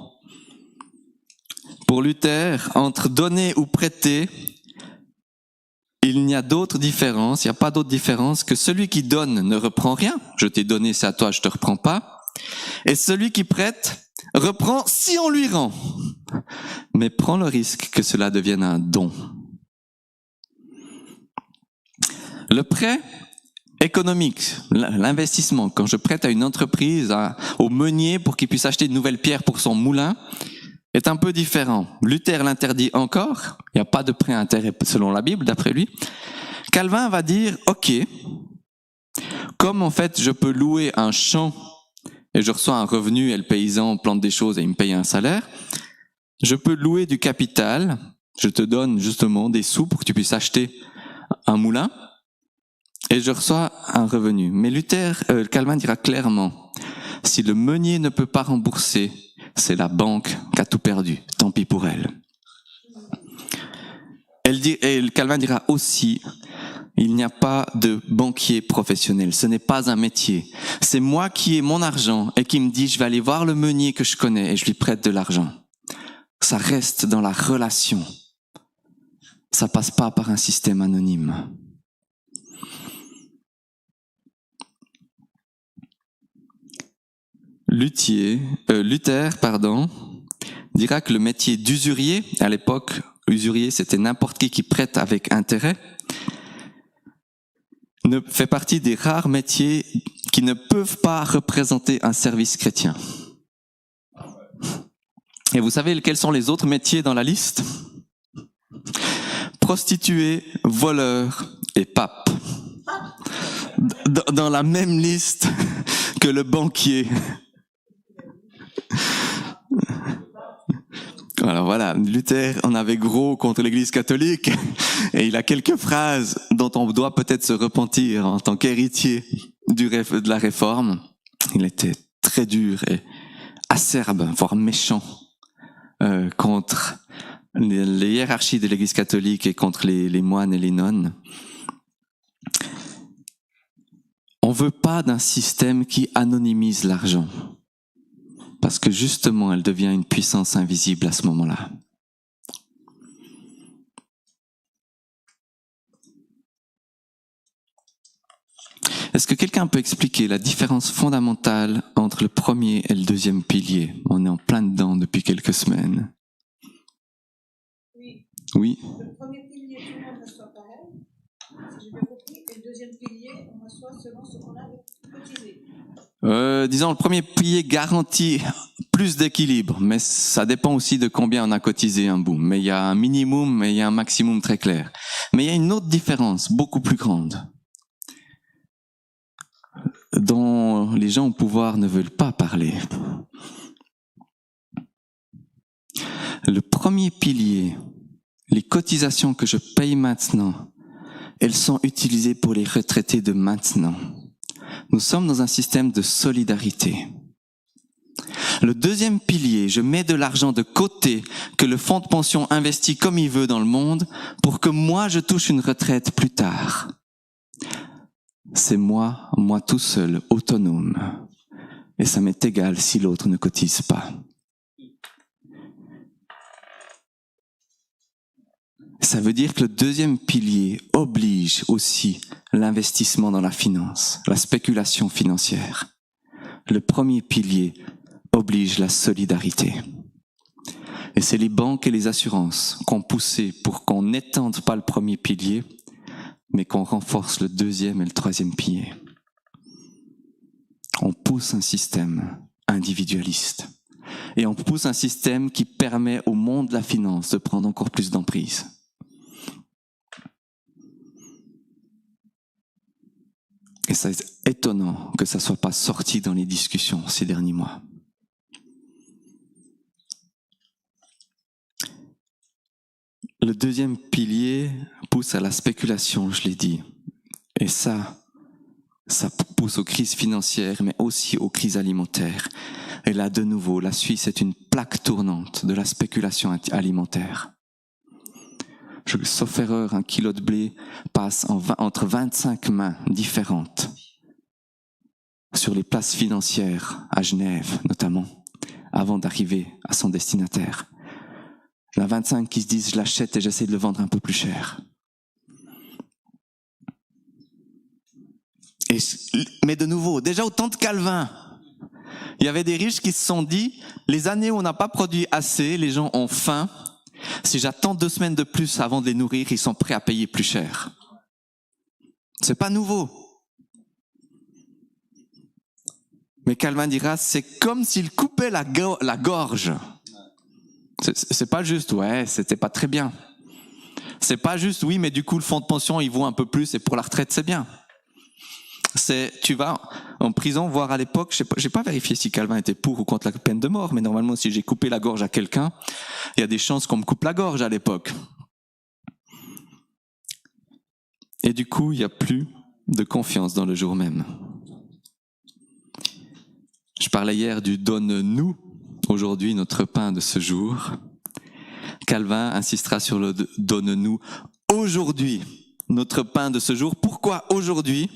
Pour Luther, entre donner ou prêter, il n'y a d'autre différence, il n'y a pas d'autre différence que celui qui donne ne reprend rien. Je t'ai donné, c'est à toi, je te reprends pas. Et celui qui prête reprend si on lui rend. Mais prend le risque que cela devienne un don. Le prêt économique, l'investissement, quand je prête à une entreprise, au meunier pour qu'il puisse acheter de nouvelles pierres pour son moulin, est un peu différent. Luther l'interdit encore, il n'y a pas de prêt à intérêt selon la Bible, d'après lui. Calvin va dire, ok, comme en fait je peux louer un champ et je reçois un revenu et le paysan plante des choses et il me paye un salaire, je peux louer du capital, je te donne justement des sous pour que tu puisses acheter un moulin, et je reçois un revenu. Mais Calvin dira clairement, si le meunier ne peut pas rembourser, c'est la banque qui a tout perdu. Tant pis pour elle. Et Calvin dira aussi, il n'y a pas de banquier professionnel. Ce n'est pas un métier. C'est moi qui ai mon argent et qui me dit, je vais aller voir le meunier que je connais et je lui prête de l'argent. Ça reste dans la relation. Ça passe pas par un système anonyme. Luther, dira que le métier d'usurier, à l'époque, usurier c'était n'importe qui prête avec intérêt, ne fait partie des rares métiers qui ne peuvent pas représenter un service chrétien. Et vous savez quels sont les autres métiers dans la liste? Prostituée, voleur et pape. Dans la même liste que le banquier. Alors voilà, Luther en avait gros contre l'Église catholique et il a quelques phrases dont on doit peut-être se repentir en tant qu'héritier de la Réforme. Il était très dur et acerbe, voire méchant contre les hiérarchies de l'Église catholique et contre les moines et les nonnes. On veut pas d'un système qui anonymise l'argent. Parce que justement, elle devient une puissance invisible à ce moment-là. Est-ce que quelqu'un peut expliquer la différence fondamentale entre le premier et le deuxième pilier? On est en plein dedans depuis quelques semaines. Oui. Le premier pilier, tout le monde reçoit pareil, si j'ai bien compris, et le deuxième pilier, on reçoit selon ce qu'on a cotisé. Disons, le premier pilier garantit plus d'équilibre, mais ça dépend aussi de combien on a cotisé un bout. Mais il y a un minimum et il y a un maximum très clair. Mais il y a une autre différence, beaucoup plus grande, dont les gens au pouvoir ne veulent pas parler. Le premier pilier, les cotisations que je paye maintenant, elles sont utilisées pour les retraités de maintenant. Nous sommes dans un système de solidarité. Le deuxième pilier, je mets de l'argent de côté que le fonds de pension investit comme il veut dans le monde pour que moi je touche une retraite plus tard. C'est moi tout seul, autonome. Et ça m'est égal si l'autre ne cotise pas. Ça veut dire que le deuxième pilier oblige aussi l'investissement dans la finance, la spéculation financière. Le premier pilier oblige la solidarité. Et c'est les banques et les assurances qu'on poussé pour qu'on n'étende pas le premier pilier, mais qu'on renforce le deuxième et le troisième pilier. On pousse un système individualiste. Et on pousse un système qui permet au monde de la finance de prendre encore plus d'emprise. Et c'est étonnant que ça ne soit pas sorti dans les discussions ces derniers mois. Le deuxième pilier pousse à la spéculation, je l'ai dit. Et ça, ça pousse aux crises financières, mais aussi aux crises alimentaires. Et là, de nouveau, la Suisse est une plaque tournante de la spéculation alimentaire. Sauf erreur, un kilo de blé passe entre 25 mains différentes sur les places financières, à Genève notamment, avant d'arriver à son destinataire. Il y en a 25 qui se disent « je l'achète et j'essaie de le vendre un peu plus cher ». Mais de nouveau, déjà au temps de Calvin, il y avait des riches qui se sont dit « les années où on n'a pas produit assez, les gens ont faim, si j'attends 2 semaines de plus avant de les nourrir, ils sont prêts à payer plus cher. » C'est pas nouveau. Mais Calvin dira, c'est comme s'il coupait la gorge. C'est pas juste, ouais, c'était pas très bien. C'est pas juste, oui, mais du coup, le fonds de pension, il vaut un peu plus et pour la retraite, c'est bien. Tu vas en prison voir à l'époque, j'ai pas vérifié si Calvin était pour ou contre la peine de mort, mais normalement, si j'ai coupé la gorge à quelqu'un, il y a des chances qu'on me coupe la gorge à l'époque. Et du coup, il n'y a plus de confiance dans le jour même. Je parlais hier du « donne-nous » aujourd'hui notre pain de ce jour. Calvin insistera sur le « donne-nous aujourd'hui notre pain de ce jour ». Pourquoi aujourd'hui ?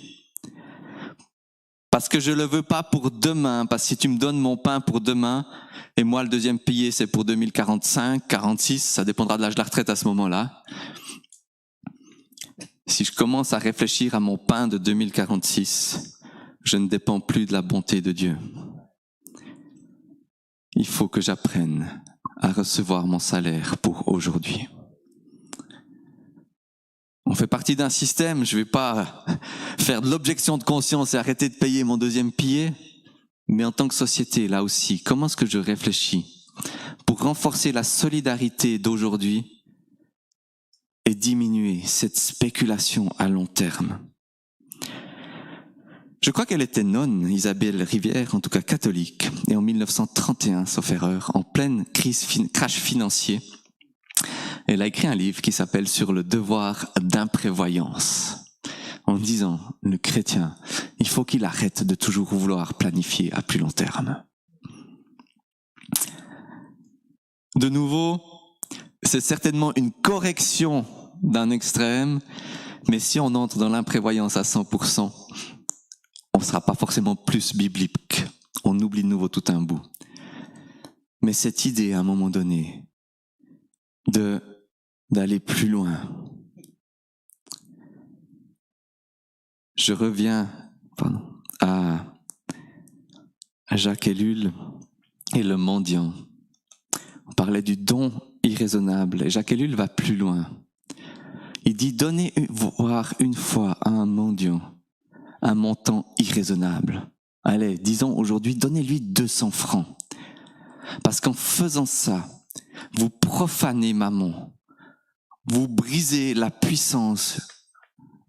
Parce que je le veux pas pour demain, parce que si tu me donnes mon pain pour demain, et moi le deuxième pilier c'est pour 2045, 46, ça dépendra de l'âge de la retraite à ce moment-là. Si je commence à réfléchir à mon pain de 2046, je ne dépends plus de la bonté de Dieu. Il faut que j'apprenne à recevoir mon salaire pour aujourd'hui. On fait partie d'un système, je ne vais pas faire de l'objection de conscience et arrêter de payer mon deuxième pilier, mais en tant que société, là aussi, comment est-ce que je réfléchis pour renforcer la solidarité d'aujourd'hui et diminuer cette spéculation à long terme? Je crois qu'elle était nonne, Isabelle Rivière, en tout cas catholique, et en 1931, sauf erreur, en pleine crash financier, elle a écrit un livre qui s'appelle « Sur le devoir d'imprévoyance », en disant, le chrétien, il faut qu'il arrête de toujours vouloir planifier à plus long terme. De nouveau, c'est certainement une correction d'un extrême, mais si on entre dans l'imprévoyance à 100%, on ne sera pas forcément plus biblique. On oublie de nouveau tout un bout. Mais cette idée, à un moment donné, d'aller plus loin. Je reviens à Jacques Ellul et le mendiant. On parlait du don irraisonnable. Et Jacques Ellul va plus loin. Il dit, donnez voir une fois à un mendiant un montant irraisonnable. Allez, disons aujourd'hui, donnez-lui 200 francs. Parce qu'en faisant ça, vous profanez Mammon. Vous brisez la puissance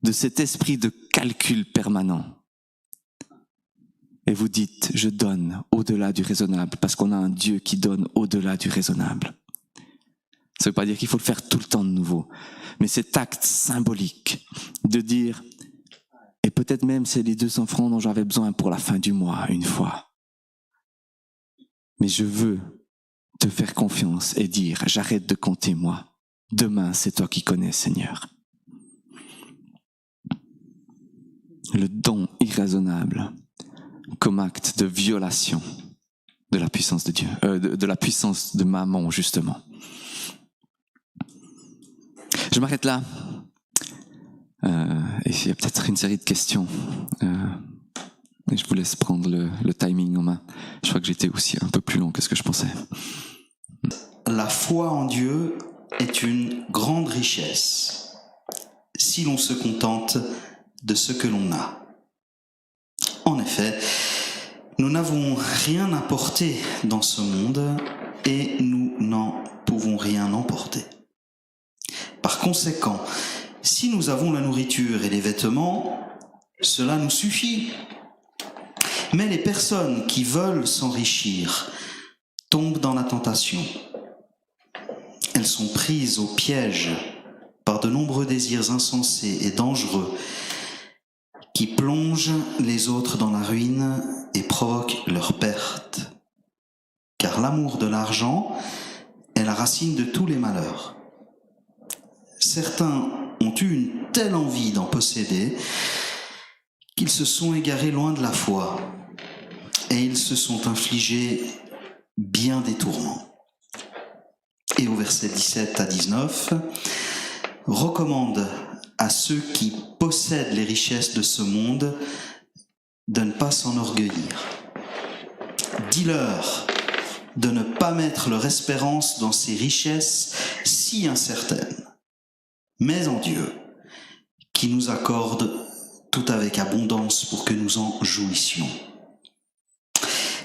de cet esprit de calcul permanent. Et vous dites, je donne au-delà du raisonnable, parce qu'on a un Dieu qui donne au-delà du raisonnable. Ça ne veut pas dire qu'il faut le faire tout le temps de nouveau, mais cet acte symbolique de dire, et peut-être même c'est les 200 francs dont j'avais besoin pour la fin du mois, une fois. Mais je veux te faire confiance et dire, j'arrête de compter moi. Demain, c'est toi qui connais, Seigneur. Le don irraisonnable comme acte de violation de la puissance de Dieu, de la puissance de Mammon, justement. Je m'arrête là. Et il y a peut-être une série de questions. Et je vous laisse prendre le timing en main. Je crois que j'étais aussi un peu plus long que ce que je pensais. La foi en Dieu est une grande richesse si l'on se contente de ce que l'on a. En effet, nous n'avons rien apporté dans ce monde et nous n'en pouvons rien emporter. Par conséquent, si nous avons la nourriture et les vêtements, cela nous suffit. Mais les personnes qui veulent s'enrichir tombent dans la tentation. Elles sont prises au piège par de nombreux désirs insensés et dangereux qui plonge les autres dans la ruine et provoque leur perte. Car l'amour de l'argent est la racine de tous les malheurs. Certains ont eu une telle envie d'en posséder qu'ils se sont égarés loin de la foi et ils se sont infligés bien des tourments. Et au verset 17 à 19, recommande à ceux qui possèdent les richesses de ce monde de ne pas s'enorgueillir. Dis-leur de ne pas mettre leur espérance dans ces richesses si incertaines, mais en Dieu, qui nous accorde tout avec abondance pour que nous en jouissions.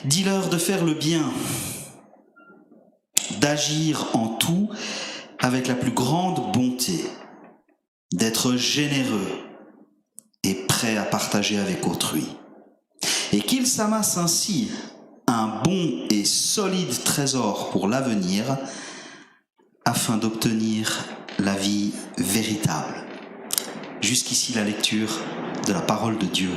Dis-leur de faire le bien, d'agir en tout avec la plus grande bonté, d'être généreux et prêt à partager avec autrui, et qu'ils s'amassent ainsi un bon et solide trésor pour l'avenir, afin d'obtenir la vie véritable. Jusqu'ici la lecture de la parole de Dieu.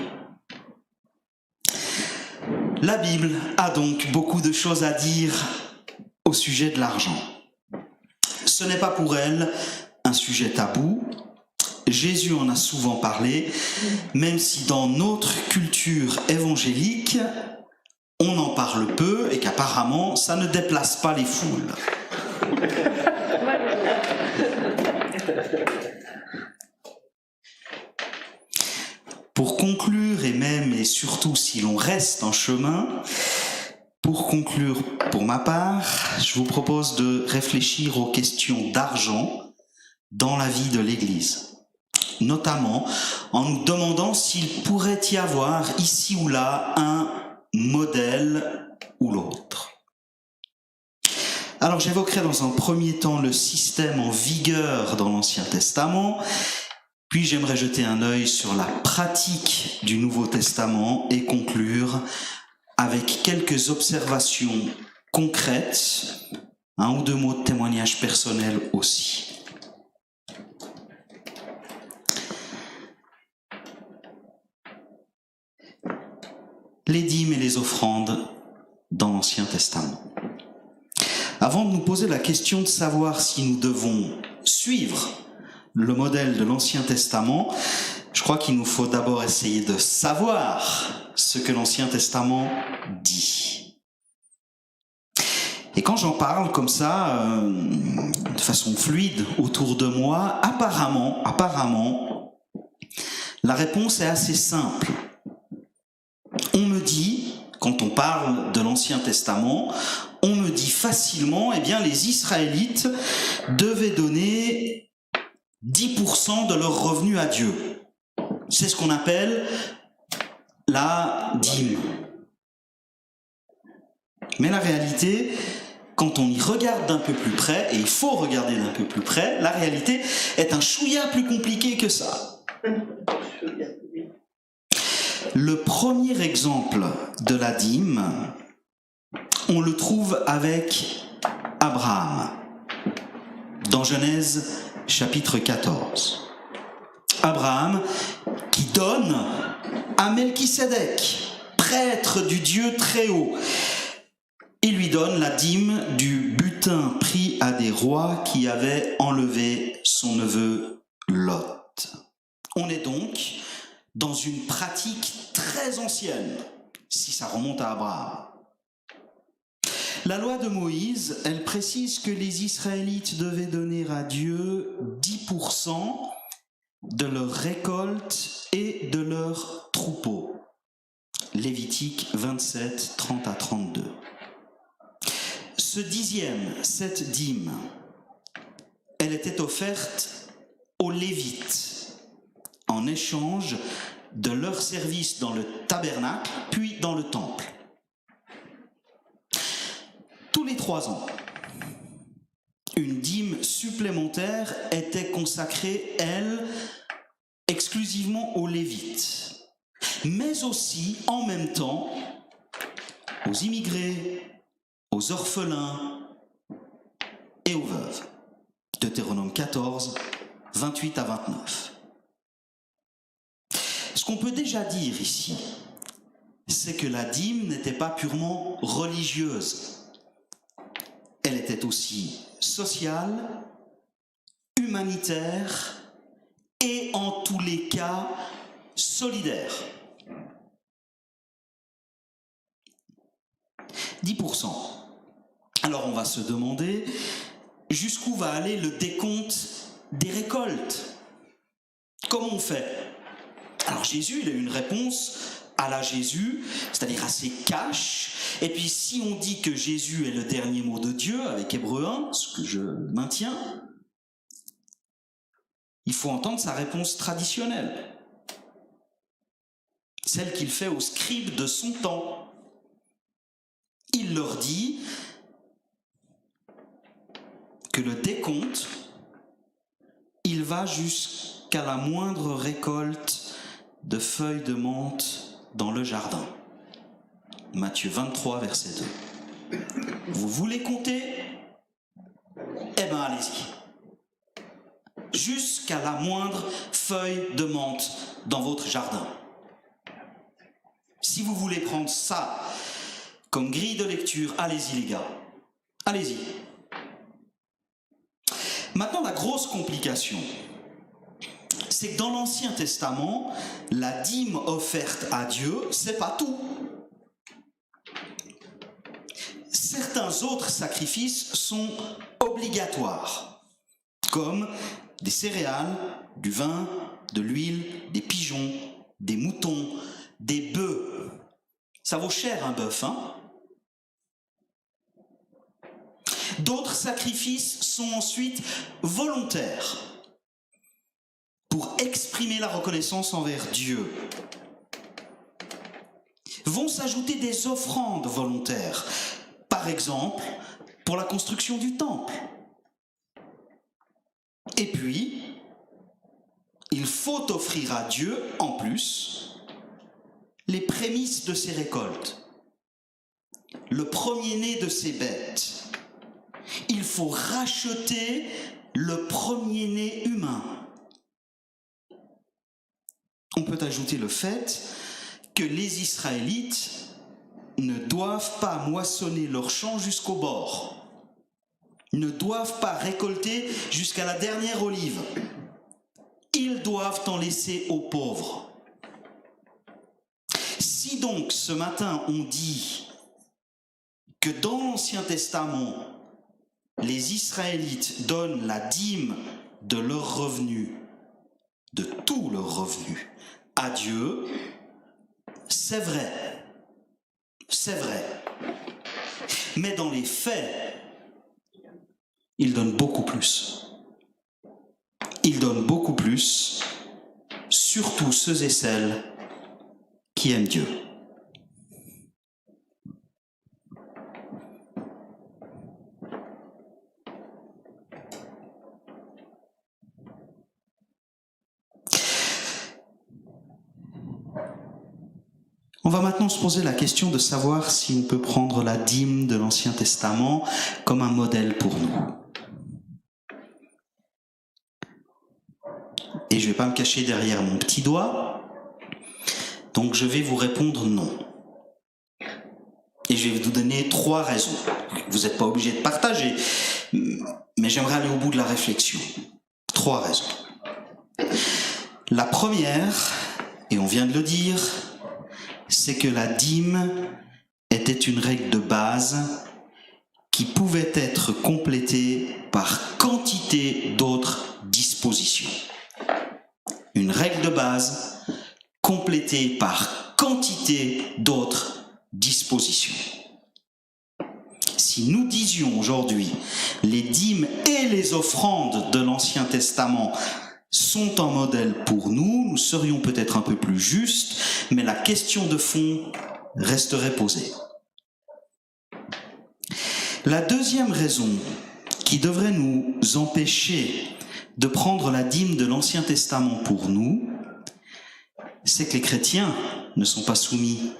La Bible a donc beaucoup de choses à dire au sujet de l'argent. Ce n'est pas pour elle un sujet tabou. Jésus en a souvent parlé, même si dans notre culture évangélique, on en parle peu et qu'apparemment, ça ne déplace pas les foules. Pour conclure, et même et surtout si l'on reste en chemin, pour conclure pour ma part, je vous propose de réfléchir aux questions d'argent dans la vie de l'Église, notamment en nous demandant s'il pourrait y avoir ici ou là un modèle ou l'autre. Alors j'évoquerai dans un premier temps le système en vigueur dans l'Ancien Testament, puis j'aimerais jeter un œil sur la pratique du Nouveau Testament et conclure avec quelques observations concrètes, un ou deux mots de témoignage personnel aussi. Les dîmes et les offrandes dans l'Ancien Testament. Avant de nous poser la question de savoir si nous devons suivre le modèle de l'Ancien Testament, je crois qu'il nous faut d'abord essayer de savoir ce que l'Ancien Testament dit. Et quand j'en parle comme ça, de façon fluide autour de moi, apparemment, la réponse est assez simple. On me dit, quand on parle de l'Ancien Testament, on me dit facilement, eh bien, les Israélites devaient donner 10% de leurs revenus à Dieu. C'est ce qu'on appelle la dîme. Mais la réalité, quand on y regarde d'un peu plus près, et il faut regarder d'un peu plus près, la réalité est un chouïa plus compliquée que ça. Le premier exemple de la dîme, on le trouve avec Abraham, dans Genèse chapitre 14. Abraham qui donne à Melchisédek, prêtre du Dieu très haut. Il lui donne la dîme du butin pris à des rois qui avaient enlevé son neveu Lot. On est donc dans une pratique très ancienne, si ça remonte à Abraham. La loi de Moïse, elle précise que les Israélites devaient donner à Dieu 10% de leur récolte et de leurs troupeaux. Lévitique 27, 30 à 32. Ce dixième, cette dîme, elle était offerte aux Lévites en échange de leur service dans le tabernacle, puis dans le temple. Tous les 3 ans, une dîme supplémentaire était consacrée, elle, exclusivement aux Lévites, mais aussi, en même temps, aux immigrés, aux orphelins et aux veuves. Deutéronome 14, 28 à 29. Ce qu'on peut déjà dire ici, c'est que la dîme n'était pas purement religieuse. Elle était aussi sociale, humanitaire et en tous les cas solidaire. 10%. Alors on va se demander jusqu'où va aller le décompte des récoltes. Comment on fait? Alors Jésus, il a une réponse à la Jésus, c'est-à-dire assez cash. Et puis si on dit que Jésus est le dernier mot de Dieu, avec Hébreux 1, ce que je maintiens, il faut entendre sa réponse traditionnelle, celle qu'il fait aux scribes de son temps. Il leur dit que le décompte, il va jusqu'à la moindre récolte de feuilles de menthe dans le jardin. Matthieu 23, verset 2. Vous voulez compter? Eh bien, allez-y. Jusqu'à la moindre feuille de menthe dans votre jardin. Si vous voulez prendre ça comme grille de lecture, allez-y les gars. Allez-y. Maintenant, la grosse complication, c'est que dans l'Ancien Testament, la dîme offerte à Dieu, c'est pas tout. Certains autres sacrifices sont obligatoires, comme des céréales, du vin, de l'huile, des pigeons, des moutons, des bœufs. Ça vaut cher un bœuf, hein? D'autres sacrifices sont ensuite volontaires pour exprimer la reconnaissance envers Dieu. Vont s'ajouter des offrandes volontaires, par exemple pour la construction du temple. Et puis, il faut offrir à Dieu, en plus, les prémices de ses récoltes, le premier-né de ses bêtes. Il faut racheter le premier-né humain. On peut ajouter le fait que les Israélites ne doivent pas moissonner leurs champs jusqu'au bord, ne doivent pas récolter jusqu'à la dernière olive. Ils doivent en laisser aux pauvres. Si donc ce matin on dit que dans l'Ancien Testament, les Israélites donnent la dîme de leurs revenus, de tous leurs revenus, à Dieu, c'est vrai. C'est vrai. Mais dans les faits, ils donnent beaucoup plus. Ils donnent beaucoup plus, surtout ceux et celles qui aiment Dieu. On va maintenant se poser la question de savoir si on peut prendre la dîme de l'Ancien Testament comme un modèle pour nous. Et je ne vais pas me cacher derrière mon petit doigt, donc je vais vous répondre non. Et je vais vous donner 3 raisons. Vous n'êtes pas obligé de partager, mais j'aimerais aller au bout de la réflexion. 3 raisons. La première, et on vient de le dire, c'est que la dîme était une règle de base qui pouvait être complétée par quantité d'autres dispositions. Une règle de base complétée par quantité d'autres dispositions. Si nous disions aujourd'hui les dîmes et les offrandes de l'Ancien Testament sont un modèle pour nous, nous serions peut-être un peu plus justes, mais la question de fond resterait posée. La deuxième raison qui devrait nous empêcher de prendre la dîme de l'Ancien Testament pour nous, c'est que les chrétiens ne sont pas soumis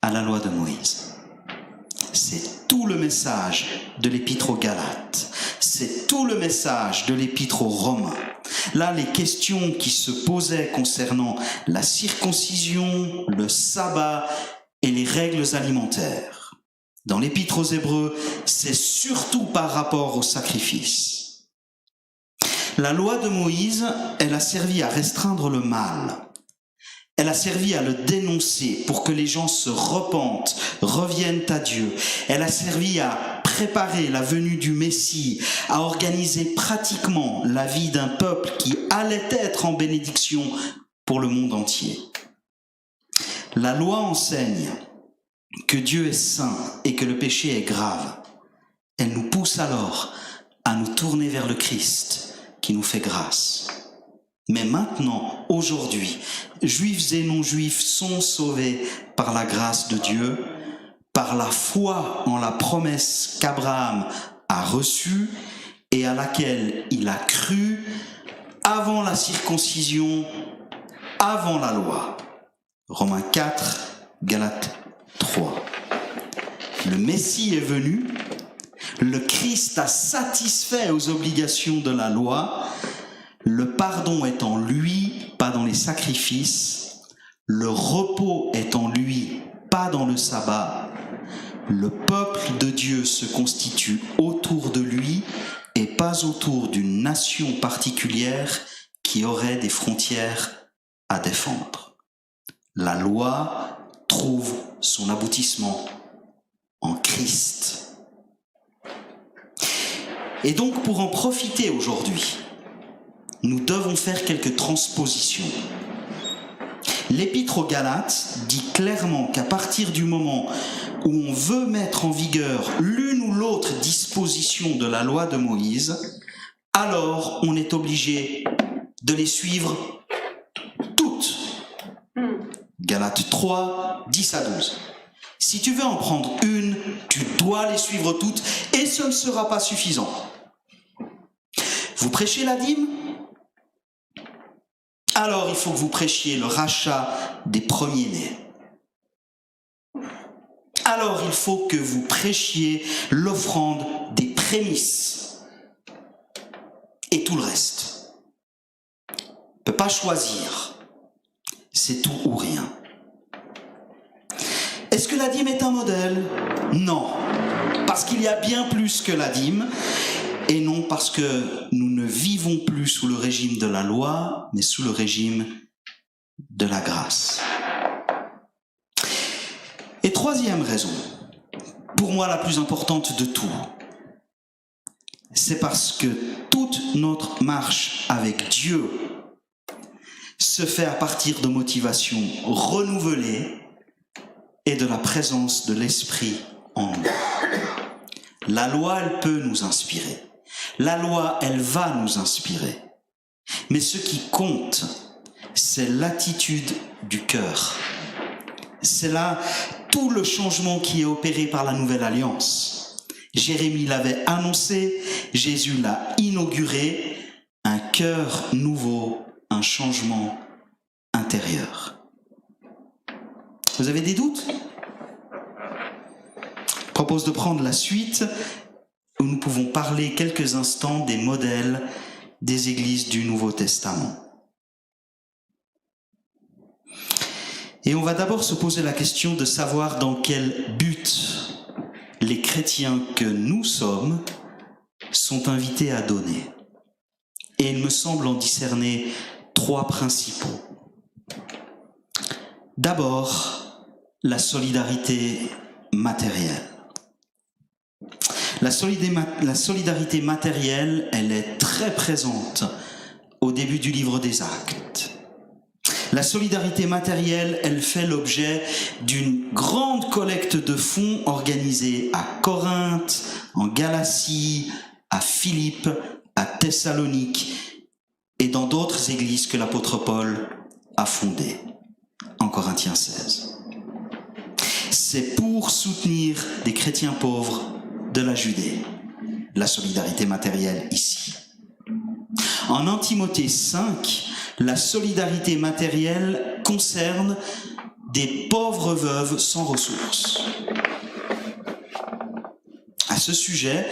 à la loi de Moïse. C'est tout le message de l'Épître aux Galates. C'est tout le message de l'Épître aux Romains. Là, les questions qui se posaient concernant la circoncision, le sabbat et les règles alimentaires. Dans l'Épître aux Hébreux, c'est surtout par rapport au sacrifice. La loi de Moïse, elle a servi à restreindre le mal. Elle a servi à le dénoncer pour que les gens se repentent, reviennent à Dieu. Elle a servi à préparer la venue du Messie, à organiser pratiquement la vie d'un peuple qui allait être en bénédiction pour le monde entier. La loi enseigne que Dieu est saint et que le péché est grave. Elle nous pousse alors à nous tourner vers le Christ qui nous fait grâce. Mais maintenant, aujourd'hui, juifs et non-juifs sont sauvés par la grâce de Dieu, par la foi en la promesse qu'Abraham a reçue et à laquelle il a cru avant la circoncision, avant la loi. Romains 4, Galates 3. Le Messie est venu, le Christ a satisfait aux obligations de la loi. Le pardon est en lui, pas dans les sacrifices. Le repos est en lui, pas dans le sabbat. Le peuple de Dieu se constitue autour de lui et pas autour d'une nation particulière qui aurait des frontières à défendre. La loi trouve son aboutissement en Christ. Et donc, pour en profiter aujourd'hui, nous devons faire quelques transpositions. L'Épître aux Galates dit clairement qu'à partir du moment où on veut mettre en vigueur l'une ou l'autre disposition de la loi de Moïse, alors on est obligé de les suivre toutes. Galates 3, 10 à 12. Si tu veux en prendre une, tu dois les suivre toutes et ce ne sera pas suffisant. Vous prêchez la dîme ? Alors il faut que vous prêchiez le rachat des premiers-nés. Alors il faut que vous prêchiez l'offrande des prémices. Et tout le reste. On ne peut pas choisir. C'est tout ou rien. Est-ce que la dîme est un modèle ? Non. Parce qu'il y a bien plus que la dîme. Et non parce que nous ne vivons plus sous le régime de la loi, mais sous le régime de la grâce. Et troisième raison, pour moi la plus importante de tout, c'est parce que toute notre marche avec Dieu se fait à partir de motivations renouvelées et de la présence de l'Esprit en nous. La loi, elle peut nous inspirer. La loi, elle va nous inspirer. Mais ce qui compte, c'est l'attitude du cœur. C'est là tout le changement qui est opéré par la nouvelle alliance. Jérémie l'avait annoncé, Jésus l'a inauguré, un cœur nouveau, un changement intérieur. Vous avez des doutes ? Je propose de prendre la suite où nous pouvons parler quelques instants des modèles des églises du Nouveau Testament. Et on va d'abord se poser la question de savoir dans quel but les chrétiens que nous sommes sont invités à donner. Et il me semble en discerner trois principaux. D'abord, la solidarité matérielle. La solidarité matérielle, elle est très présente au début du livre des Actes. La solidarité matérielle, elle fait l'objet d'une grande collecte de fonds organisée à Corinthe, en Galatie, à Philippe, à Thessalonique et dans d'autres églises que l'apôtre Paul a fondées, en Corinthiens 16. C'est pour soutenir des chrétiens pauvres de la Judée, la solidarité matérielle ici. En 1 Timothée 5, la solidarité matérielle concerne des pauvres veuves sans ressources. À ce sujet,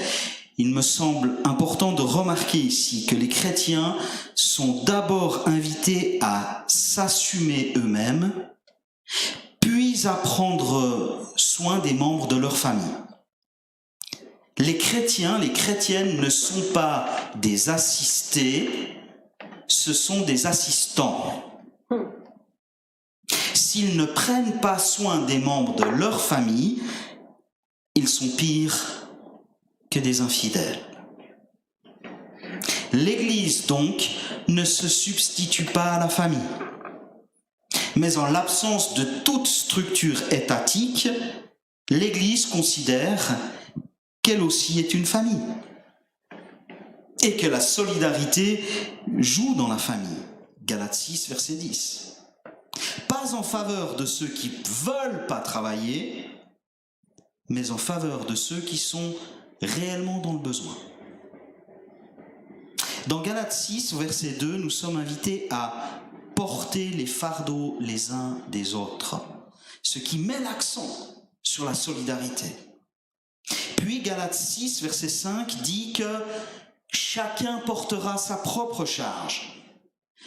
il me semble important de remarquer ici que les chrétiens sont d'abord invités à s'assumer eux-mêmes, puis à prendre soin des membres de leur famille. Les chrétiens, les chrétiennes ne sont pas des assistés, ce sont des assistants. S'ils ne prennent pas soin des membres de leur famille, ils sont pires que des infidèles. L'Église, donc, ne se substitue pas à la famille. Mais en l'absence de toute structure étatique, l'Église considère qu'elle aussi est une famille et que la solidarité joue dans la famille. Galates 6, verset 10. Pas en faveur de ceux qui ne veulent pas travailler, mais en faveur de ceux qui sont réellement dans le besoin. Dans Galates 6, verset 2, nous sommes invités à porter les fardeaux les uns des autres, ce qui met l'accent sur la solidarité. Puis Galates 6, verset 5 dit que chacun portera sa propre charge,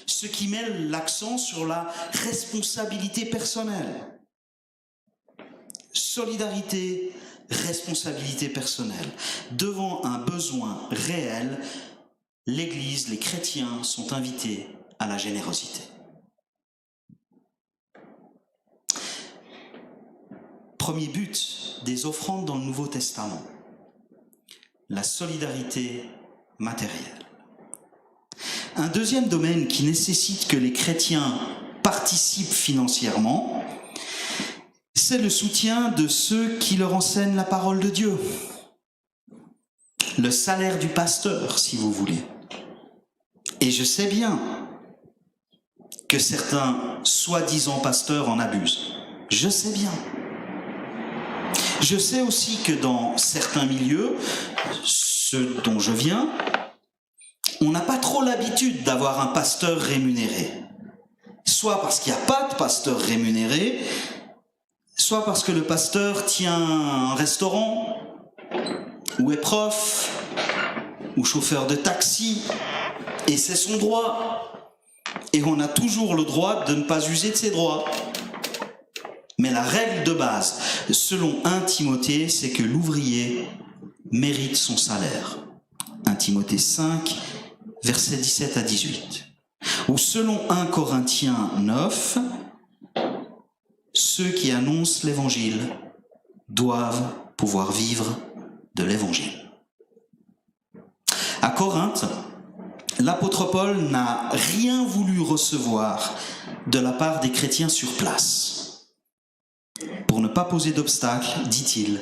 ce qui met l'accent sur la responsabilité personnelle. Solidarité, responsabilité personnelle. Devant un besoin réel, l'Église, les chrétiens sont invités à la générosité. Premier but des offrandes dans le Nouveau Testament, la solidarité matérielle. Un deuxième domaine qui nécessite que les chrétiens participent financièrement, c'est le soutien de ceux qui leur enseignent la parole de Dieu. Le salaire du pasteur, si vous voulez. Et je sais bien que certains soi-disant pasteurs en abusent. Je sais bien. Je sais aussi que dans certains milieux, ceux dont je viens, on n'a pas trop l'habitude d'avoir un pasteur rémunéré. Soit parce qu'il n'y a pas de pasteur rémunéré, soit parce que le pasteur tient un restaurant, ou est prof, ou chauffeur de taxi, et c'est son droit. Et on a toujours le droit de ne pas user de ses droits. Mais la règle de base, selon 1 Timothée, c'est que l'ouvrier mérite son salaire. 1 Timothée 5, versets 17 à 18. Ou selon 1 Corinthiens 9, ceux qui annoncent l'évangile doivent pouvoir vivre de l'évangile. À Corinthe, l'apôtre Paul n'a rien voulu recevoir de la part des chrétiens sur place, pour ne pas poser d'obstacle, dit-il,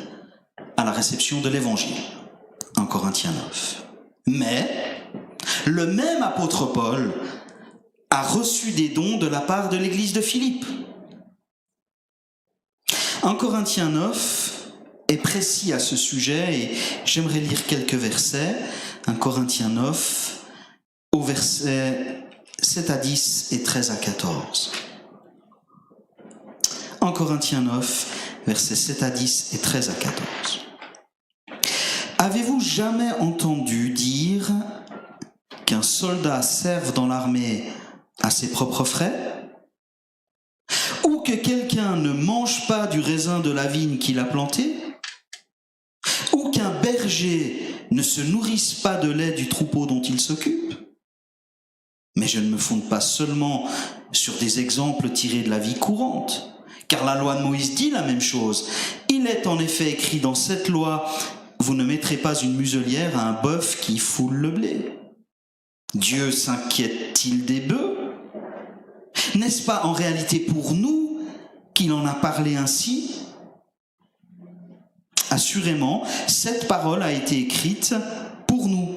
à la réception de l'évangile, en Corinthiens 9. Mais le même apôtre Paul a reçu des dons de la part de l'église de Philippe. En Corinthiens 9 est précis à ce sujet et j'aimerais lire quelques versets. 1 Corinthiens 9, au verset 7 à 10 et 13 à 14. En Corinthiens 9, versets 7 à 10 et 13 à 14. Avez-vous jamais entendu dire qu'un soldat serve dans l'armée à ses propres frais? Ou que quelqu'un ne mange pas du raisin de la vigne qu'il a planté? Ou qu'un berger ne se nourrisse pas de lait du troupeau dont il s'occupe? Mais je ne me fonde pas seulement sur des exemples tirés de la vie courante, car la loi de Moïse dit la même chose. Il est en effet écrit dans cette loi, vous ne mettrez pas une muselière à un bœuf qui foule le blé. Dieu s'inquiète-t-il des bœufs? N'est-ce pas en réalité pour nous qu'il en a parlé ainsi? Assurément, cette parole a été écrite pour nous.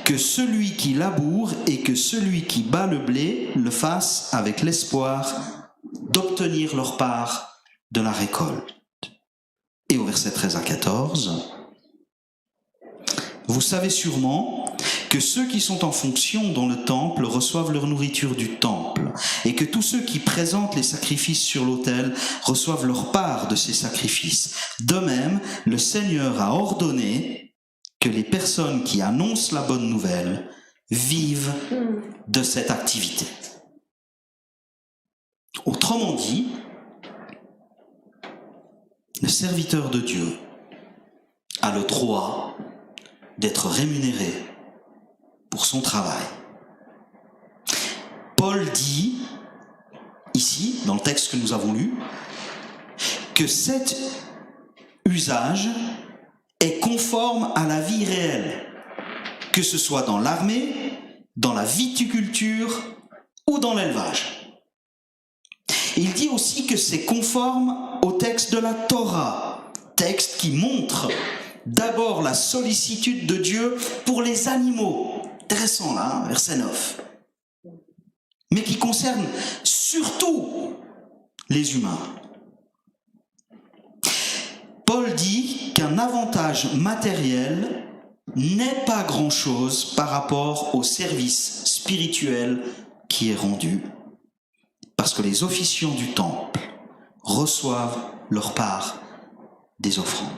Que celui qui laboure et que celui qui bat le blé le fasse avec l'espoir d'obtenir leur part de la récolte. Et au verset 13 à 14, vous savez sûrement que ceux qui sont en fonction dans le temple reçoivent leur nourriture du temple, et que tous ceux qui présentent les sacrifices sur l'autel reçoivent leur part de ces sacrifices. De même, le Seigneur a ordonné que les personnes qui annoncent la bonne nouvelle vivent de cette activité. Autrement dit, le serviteur de Dieu a le droit d'être rémunéré pour son travail. Paul dit, ici, dans le texte que nous avons lu, que cet usage est conforme à la vie réelle, que ce soit dans l'armée, dans la viticulture ou dans l'élevage. Il dit aussi que c'est conforme au texte de la Torah, texte qui montre d'abord la sollicitude de Dieu pour les animaux. Intéressant là, verset 9. Mais qui concerne surtout les humains. Paul dit qu'un avantage matériel n'est pas grand-chose par rapport au service spirituel qui est rendu, parce que les officiants du temple reçoivent leur part des offrandes.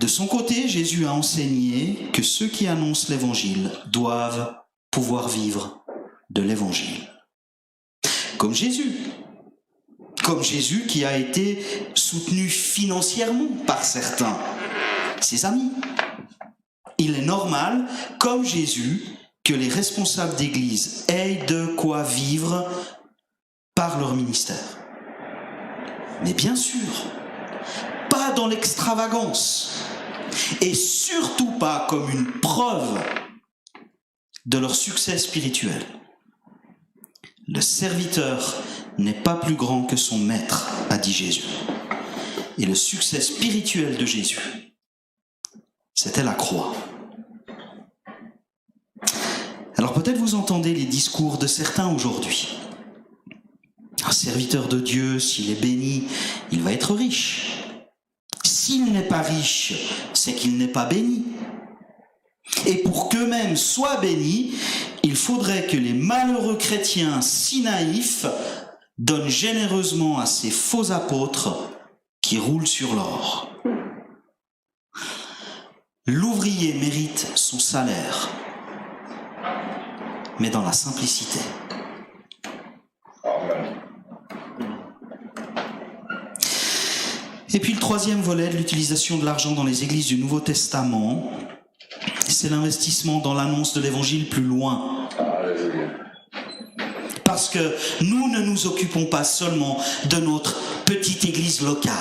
De son côté, Jésus a enseigné que ceux qui annoncent l'évangile doivent pouvoir vivre de l'évangile. Comme Jésus qui a été soutenu financièrement par certains, ses amis. Il est normal, comme Jésus, que les responsables d'église aient de quoi vivre par leur ministère. Mais bien sûr, pas dans l'extravagance, et surtout pas comme une preuve de leur succès spirituel. Le serviteur n'est pas plus grand que son maître, a dit Jésus. Et le succès spirituel de Jésus, c'était la croix. Alors peut-être vous entendez les discours de certains aujourd'hui. Un serviteur de Dieu, s'il est béni, il va être riche. S'il n'est pas riche, c'est qu'il n'est pas béni. Et pour qu'eux-mêmes soient bénis, il faudrait que les malheureux chrétiens si naïfs donnent généreusement à ces faux apôtres qui roulent sur l'or. L'ouvrier mérite son salaire, mais dans la simplicité. Et puis le troisième volet de l'utilisation de l'argent dans les églises du Nouveau Testament, c'est l'investissement dans l'annonce de l'évangile plus loin. Parce que nous ne nous occupons pas seulement de notre petite église locale.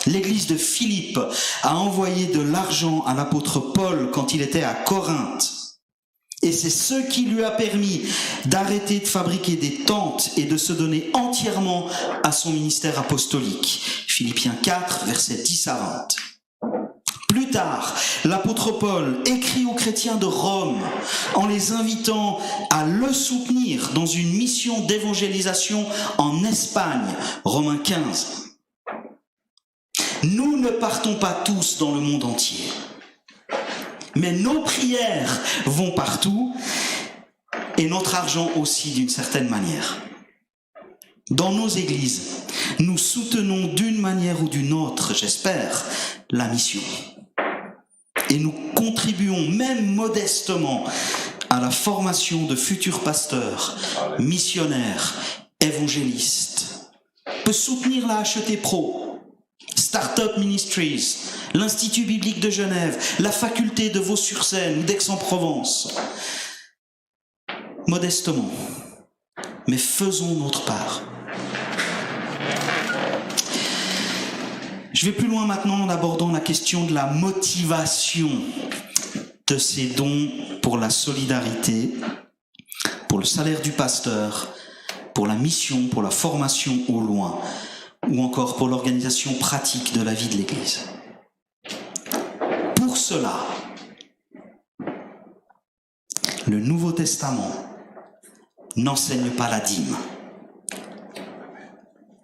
L'église de Philippe a envoyé de l'argent à l'apôtre Paul quand il était à Corinthe. Et c'est ce qui lui a permis d'arrêter de fabriquer des tentes et de se donner entièrement à son ministère apostolique. Philippiens 4, versets 10 à 20. Plus tard, l'apôtre Paul écrit aux chrétiens de Rome en les invitant à le soutenir dans une mission d'évangélisation en Espagne. Romains 15. Nous ne partons pas tous dans le monde entier. Mais nos prières vont partout et notre argent aussi d'une certaine manière. Dans nos églises, nous soutenons d'une manière ou d'une autre, j'espère, la mission. Et nous contribuons même modestement à la formation de futurs pasteurs, missionnaires, évangélistes. On peut soutenir la HET Pro, Startup Ministries, l'Institut biblique de Genève, la faculté de Vaux-sur-Seine ou d'Aix-en-Provence. Modestement, mais faisons notre part. Je vais plus loin maintenant en abordant la question de la motivation de ces dons pour la solidarité, pour le salaire du pasteur, pour la mission, pour la formation au loin, ou encore pour l'organisation pratique de la vie de l'Église. Pour cela, le Nouveau Testament n'enseigne pas la dîme.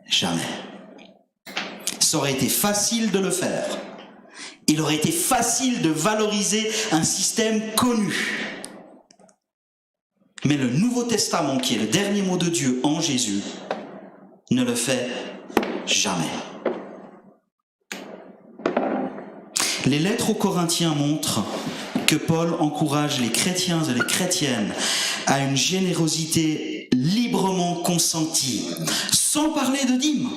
Jamais. Ça aurait été facile de le faire. Il aurait été facile de valoriser un système connu. Mais le Nouveau Testament, qui est le dernier mot de Dieu en Jésus, ne le fait jamais. Les lettres aux Corinthiens montrent que Paul encourage les chrétiens et les chrétiennes à une générosité librement consentie, sans parler de dîmes.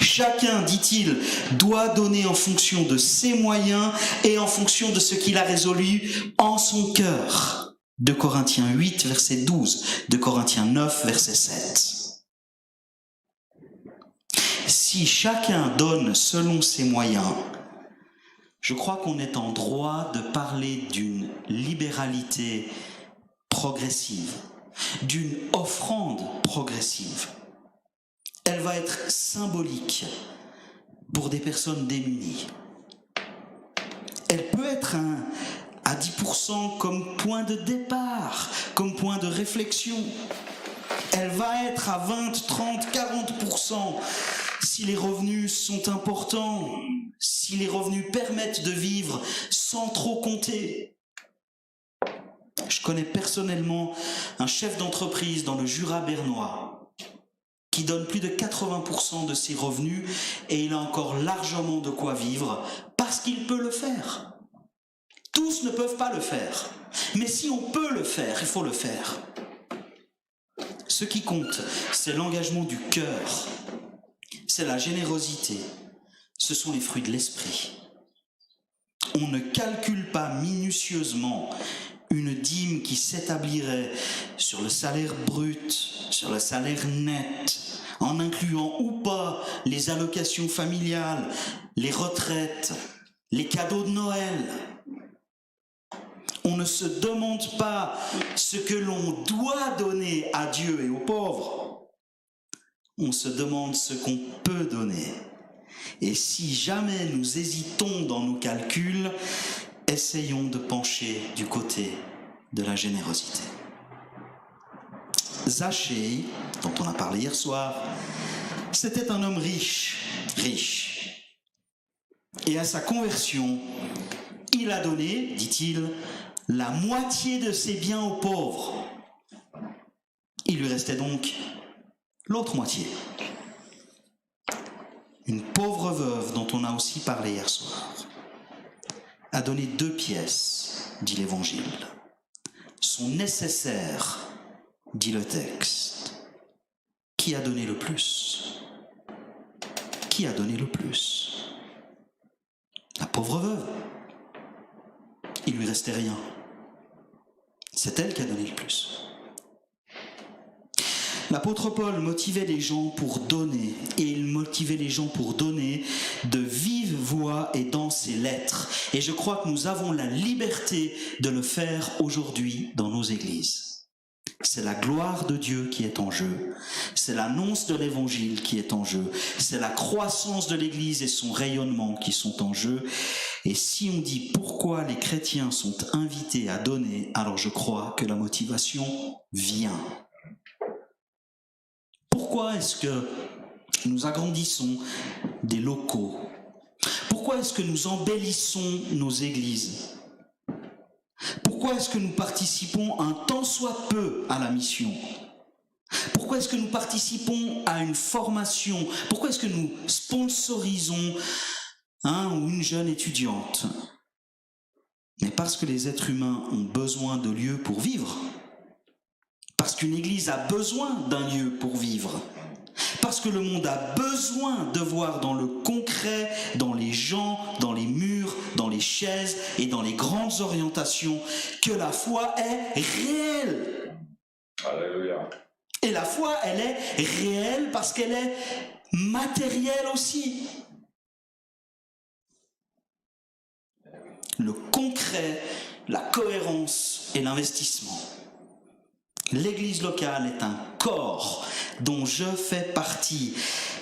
Chacun, dit-il, doit donner en fonction de ses moyens et en fonction de ce qu'il a résolu en son cœur. 2 Corinthiens 8, verset 12, 2 Corinthiens 9, verset 7. Si chacun donne selon ses moyens, je crois qu'on est en droit de parler d'une libéralité progressive, d'une offrande progressive. Elle va être symbolique pour des personnes démunies. Elle peut être à 10% comme point de départ, comme point de réflexion. Elle va être à 20, 30, 40% si les revenus sont importants, si les revenus permettent de vivre sans trop compter. Je connais personnellement un chef d'entreprise dans le Jura bernois qui donne plus de 80% de ses revenus et il a encore largement de quoi vivre parce qu'il peut le faire. Tous ne peuvent pas le faire, mais si on peut le faire, il faut le faire. Ce qui compte, c'est l'engagement du cœur, c'est la générosité, ce sont les fruits de l'esprit. On ne calcule pas minutieusement une dîme qui s'établirait sur le salaire brut, sur le salaire net, en incluant ou pas les allocations familiales, les retraites, les cadeaux de Noël. On ne se demande pas ce que l'on doit donner à Dieu et aux pauvres. On se demande ce qu'on peut donner. Et si jamais nous hésitons dans nos calculs, essayons de pencher du côté de la générosité. Zachée, dont on a parlé hier soir, c'était un homme riche. Et à sa conversion, il a donné, dit-il, la moitié de ses biens aux pauvres. Il lui restait donc l'autre moitié. Une pauvre veuve dont on a aussi parlé hier soir a donné 2 pièces, dit l'Évangile. Son nécessaire, dit le texte. Qui a donné le plus? Qui a donné le plus? La pauvre veuve. Il lui restait rien. C'est elle qui a donné le plus. L'apôtre Paul motivait les gens pour donner, et il motivait les gens pour donner de vive voix et dans ses lettres. Et je crois que nous avons la liberté de le faire aujourd'hui dans nos églises. C'est la gloire de Dieu qui est en jeu, c'est l'annonce de l'évangile qui est en jeu, c'est la croissance de l'église et son rayonnement qui sont en jeu. Et si on dit pourquoi les chrétiens sont invités à donner, alors je crois que la motivation vient. Pourquoi est-ce que nous agrandissons des locaux? Pourquoi est-ce que nous embellissons nos églises? Pourquoi est-ce que nous participons un tant soit peu à la mission? Pourquoi est-ce que nous participons à une formation? Pourquoi est-ce que nous sponsorisons un ou une jeune étudiante? Mais parce que les êtres humains ont besoin de lieux pour vivre. Parce qu'une église a besoin d'un lieu pour vivre. Parce que le monde a besoin de voir dans le concret, dans les gens, dans les murs, dans les chaises et dans les grandes orientations, que la foi est réelle. Alléluia. Et la foi, elle est réelle parce qu'elle est matérielle aussi. Le concret, la cohérence et l'investissement. L'église locale est un corps dont je fais partie.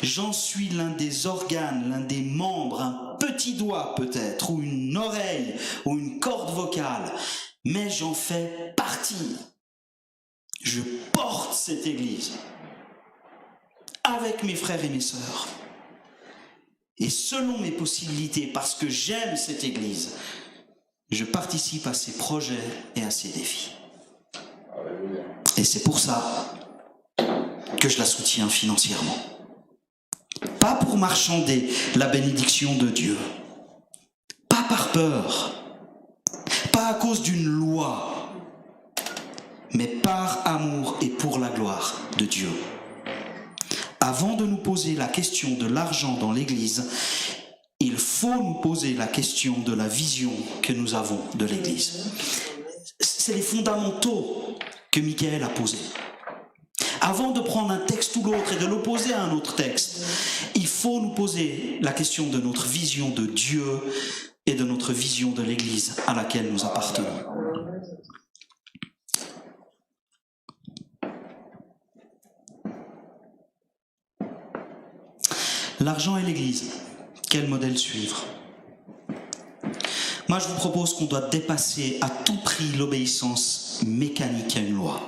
J'en suis l'un des organes, l'un des membres, un petit doigt peut-être, ou une oreille, ou une corde vocale. Mais j'en fais partie. Je porte cette église avec mes frères et mes sœurs. Et selon mes possibilités, parce que j'aime cette église, je participe à ses projets et à ses défis. Et c'est pour ça que je la soutiens financièrement. Pas pour marchander la bénédiction de Dieu, peur, pas à cause d'une loi, mais par amour et pour la gloire de Dieu. Avant de nous poser la question de l'argent dans l'Église, il faut nous poser la question de la vision que nous avons de l'Église. C'est les fondamentaux que Michael a posés. Avant de prendre un texte ou l'autre et de l'opposer à un autre texte, il faut nous poser la question de notre vision de Dieu et de notre vision de l'Église à laquelle nous appartenons. L'argent et l'Église, quel modèle suivre ? Moi, je vous propose qu'on doit dépasser à tout prix l'obéissance mécanique à une loi.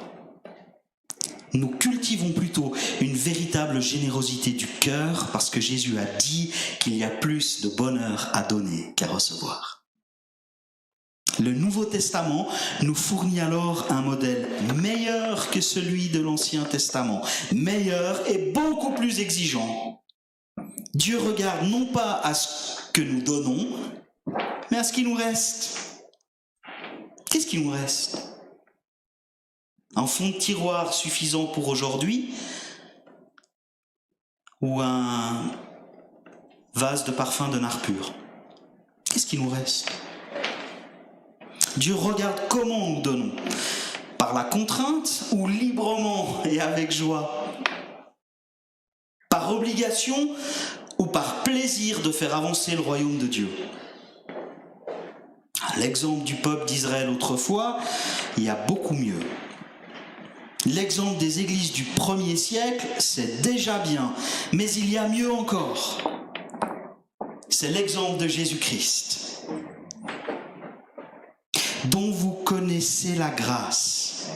Nous cultivons plutôt une véritable générosité du cœur parce que Jésus a dit qu'il y a plus de bonheur à donner qu'à recevoir. Le Nouveau Testament nous fournit alors un modèle meilleur que celui de l'Ancien Testament, meilleur et beaucoup plus exigeant. Dieu regarde non pas à ce que nous donnons, mais à ce qui nous reste. Qu'est-ce qui nous reste ? Un fond de tiroir suffisant pour aujourd'hui ou un vase de parfum de nard pur? Qu'est-ce qui nous reste? Dieu regarde comment nous donnons, par la contrainte ou librement et avec joie, par obligation ou par plaisir de faire avancer le royaume de Dieu. À l'exemple du peuple d'Israël autrefois, il y a beaucoup mieux. L'exemple des églises du 1er siècle, c'est déjà bien, mais il y a mieux encore. C'est l'exemple de Jésus-Christ, dont vous connaissez la grâce.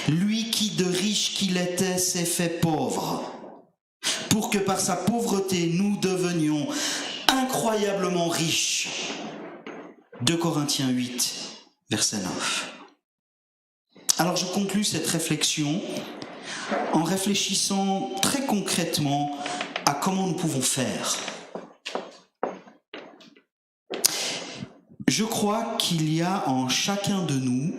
Lui qui, de riche qu'il était, s'est fait pauvre, pour que par sa pauvreté, nous devenions incroyablement riches. 2 Corinthiens 8, verset 9. Alors je conclus cette réflexion en réfléchissant très concrètement à comment nous pouvons faire. Je crois qu'il y a en chacun de nous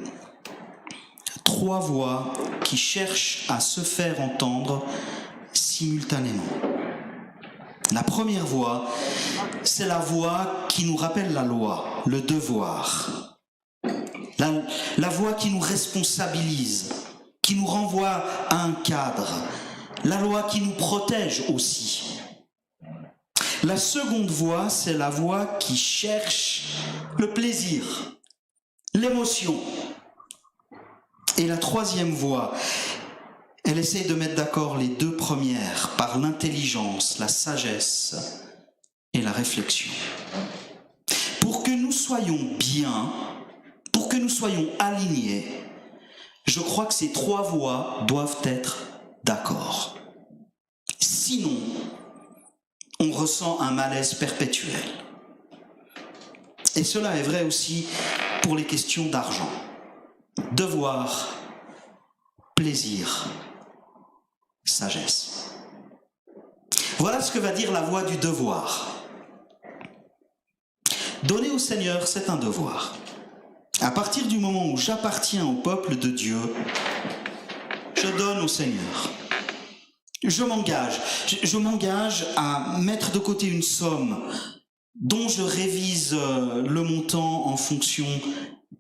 3 voix qui cherchent à se faire entendre simultanément. La première voix, c'est la voix qui nous rappelle la loi, le devoir. La voix qui nous responsabilise, qui nous renvoie à un cadre. La loi qui nous protège aussi. La seconde voix, c'est la voix qui cherche le plaisir, l'émotion. Et la troisième voix, elle essaie de mettre d'accord les 2 premières par l'intelligence, la sagesse et la réflexion. Pour que nous soyons bien, pour que nous soyons alignés, je crois que ces 3 voix doivent être d'accord. Sinon, on ressent un malaise perpétuel. Et cela est vrai aussi pour les questions d'argent. Devoir, plaisir, sagesse. Voilà ce que va dire la voix du devoir. Donner au Seigneur, c'est un devoir. À partir du moment où j'appartiens au peuple de Dieu, je donne au Seigneur. Je m'engage à mettre de côté une somme dont je révise le montant en fonction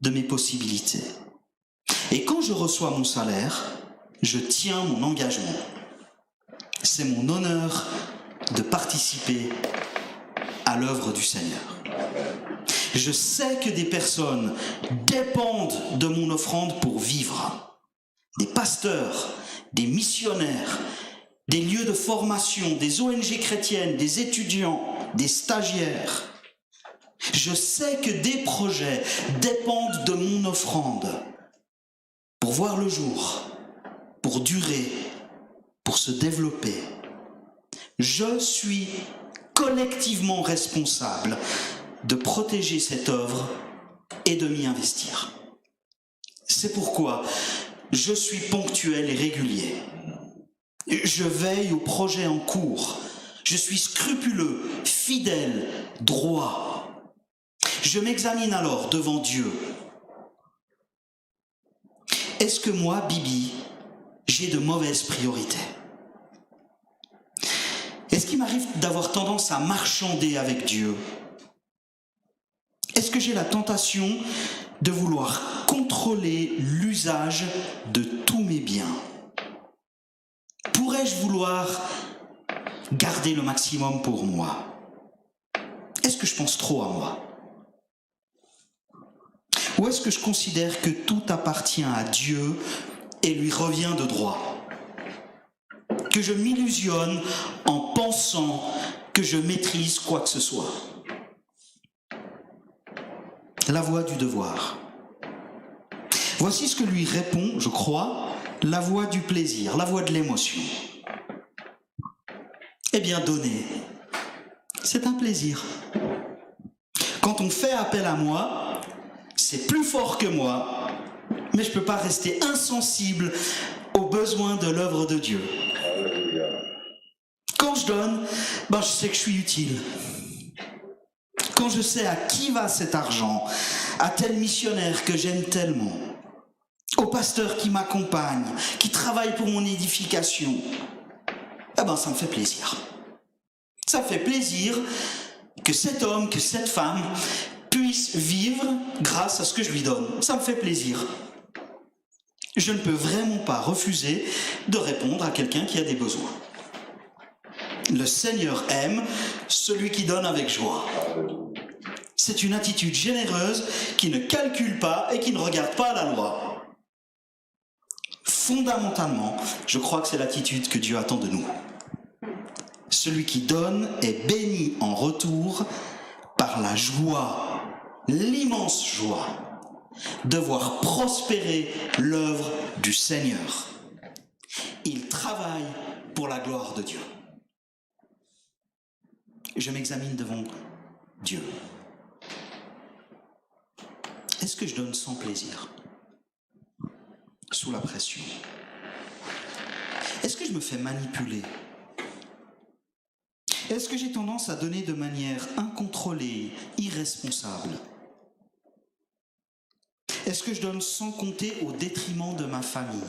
de mes possibilités. Et quand je reçois mon salaire, je tiens mon engagement. C'est mon honneur de participer à l'œuvre du Seigneur. Je sais que des personnes dépendent de mon offrande pour vivre. Des pasteurs, des missionnaires, des lieux de formation, des ONG chrétiennes, des étudiants, des stagiaires. Je sais que des projets dépendent de mon offrande pour voir le jour, pour durer, pour se développer. Je suis collectivement responsable de protéger cette œuvre et de m'y investir. C'est pourquoi je suis ponctuel et régulier. Je veille aux projets en cours. Je suis scrupuleux, fidèle, droit. Je m'examine alors devant Dieu. Est-ce que moi, Bibi, j'ai de mauvaises priorités? Est-ce qu'il m'arrive d'avoir tendance à marchander avec Dieu? Est-ce que j'ai la tentation de vouloir contrôler l'usage de tous mes biens? Pourrais-je vouloir garder le maximum pour moi? Est-ce que je pense trop à moi? Ou est-ce que je considère que tout appartient à Dieu et lui revient de droit? Que je m'illusionne en pensant que je maîtrise quoi que ce soit? La voie du devoir. Voici ce que lui répond, je crois, la voie du plaisir, la voie de l'émotion. Eh bien, donner, c'est un plaisir. Quand on fait appel à moi, c'est plus fort que moi, mais je ne peux pas rester insensible aux besoins de l'œuvre de Dieu. Quand je donne, je sais que je suis utile. Quand je sais à qui va cet argent, à tel missionnaire que j'aime tellement, au pasteur qui m'accompagne, qui travaille pour mon édification, ça me fait plaisir. Ça me fait plaisir que cet homme, que cette femme puisse vivre grâce à ce que je lui donne. Ça me fait plaisir. Je ne peux vraiment pas refuser de répondre à quelqu'un qui a des besoins. Le Seigneur aime celui qui donne avec joie. C'est une attitude généreuse qui ne calcule pas et qui ne regarde pas la loi. Fondamentalement, je crois que c'est l'attitude que Dieu attend de nous. Celui qui donne est béni en retour par la joie, l'immense joie de voir prospérer l'œuvre du Seigneur. Il travaille pour la gloire de Dieu. Je m'examine devant Dieu. Est-ce que je donne sans plaisir? Sous la pression? Est-ce que je me fais manipuler? Est-ce que j'ai tendance à donner de manière incontrôlée, irresponsable? Est-ce que je donne sans compter au détriment de ma famille?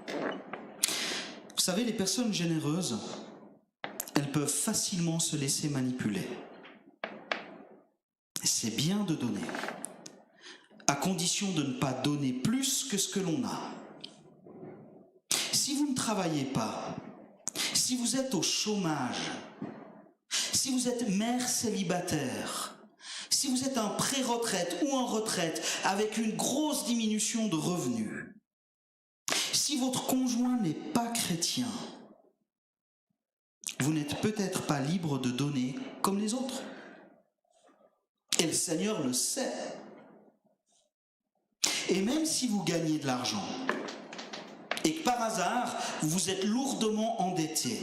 Vous savez, les personnes généreuses, elles peuvent facilement se laisser manipuler. C'est bien de donner, à condition de ne pas donner plus que ce que l'on a. Si vous ne travaillez pas, si vous êtes au chômage, si vous êtes mère célibataire, si vous êtes en pré-retraite ou en retraite avec une grosse diminution de revenus, si votre conjoint n'est pas chrétien, vous n'êtes peut-être pas libre de donner comme les autres. Et le Seigneur le sait. Et même si vous gagnez de l'argent, et que par hasard, vous êtes lourdement endetté,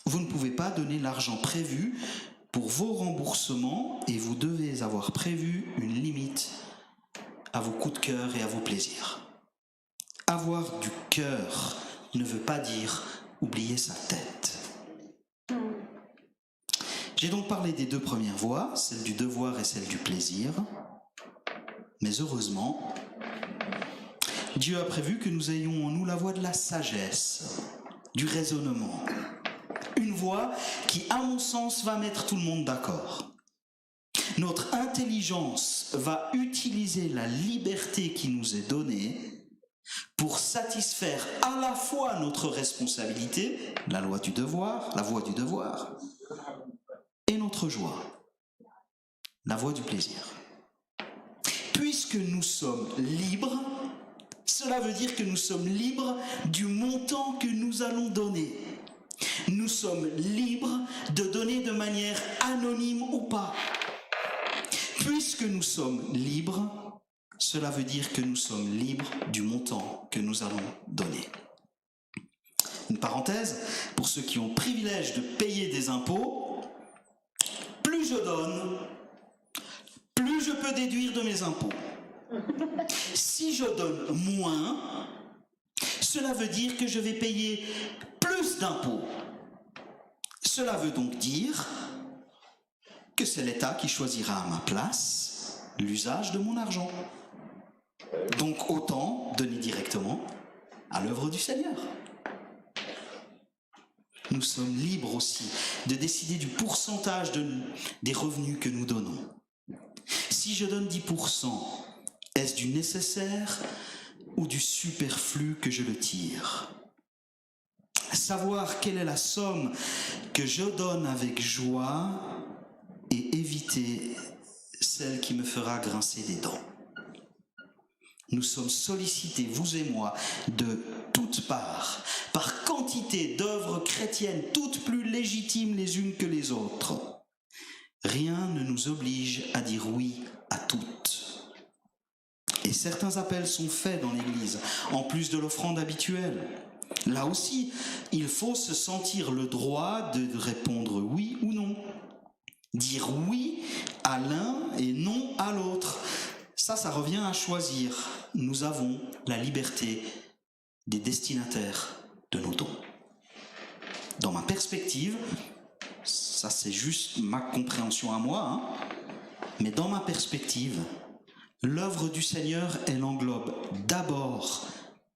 vous ne pouvez pas donner l'argent prévu pour vos remboursements et vous devez avoir prévu une limite à vos coups de cœur et à vos plaisirs. Avoir du cœur ne veut pas dire oublier sa tête. J'ai donc parlé des deux premières voies, celle du devoir et celle du plaisir. Mais heureusement, Dieu a prévu que nous ayons en nous la voie de la sagesse, du raisonnement. Une voie qui, à mon sens, va mettre tout le monde d'accord. Notre intelligence va utiliser la liberté qui nous est donnée pour satisfaire à la fois notre responsabilité, la loi du devoir, la voie du devoir, et notre joie, la voie du plaisir. Puisque nous sommes libres, cela veut dire que nous sommes libres du montant que nous allons donner. Nous sommes libres de donner de manière anonyme ou pas. Puisque nous sommes libres, cela veut dire que nous sommes libres du montant que nous allons donner. Une parenthèse, pour ceux qui ont le privilège de payer des impôts, plus je donne, plus je peux déduire de mes impôts. Si je donne moins, cela veut dire que je vais payer plus d'impôts. Cela veut donc dire que c'est l'État qui choisira à ma place l'usage de mon argent. Donc autant donner directement à l'œuvre du Seigneur. Nous sommes libres aussi de décider du pourcentage des revenus que nous donnons. Si je donne 10%, est-ce du nécessaire ou du superflu que je le tire? Savoir quelle est la somme que je donne avec joie et éviter celle qui me fera grincer des dents. Nous sommes sollicités, vous et moi, de toutes parts, par quantité d'œuvres chrétiennes, toutes plus légitimes les unes que les autres. Rien ne nous oblige à dire oui à toutes. Et certains appels sont faits dans l'Église, en plus de l'offrande habituelle. Là aussi, il faut se sentir le droit de répondre oui ou non. Dire oui à l'un et non à l'autre. Ça revient à choisir. Nous avons la liberté des destinataires de nos dons. Dans ma perspective, ça c'est juste ma compréhension à moi, mais dans ma perspective, l'œuvre du Seigneur, elle englobe d'abord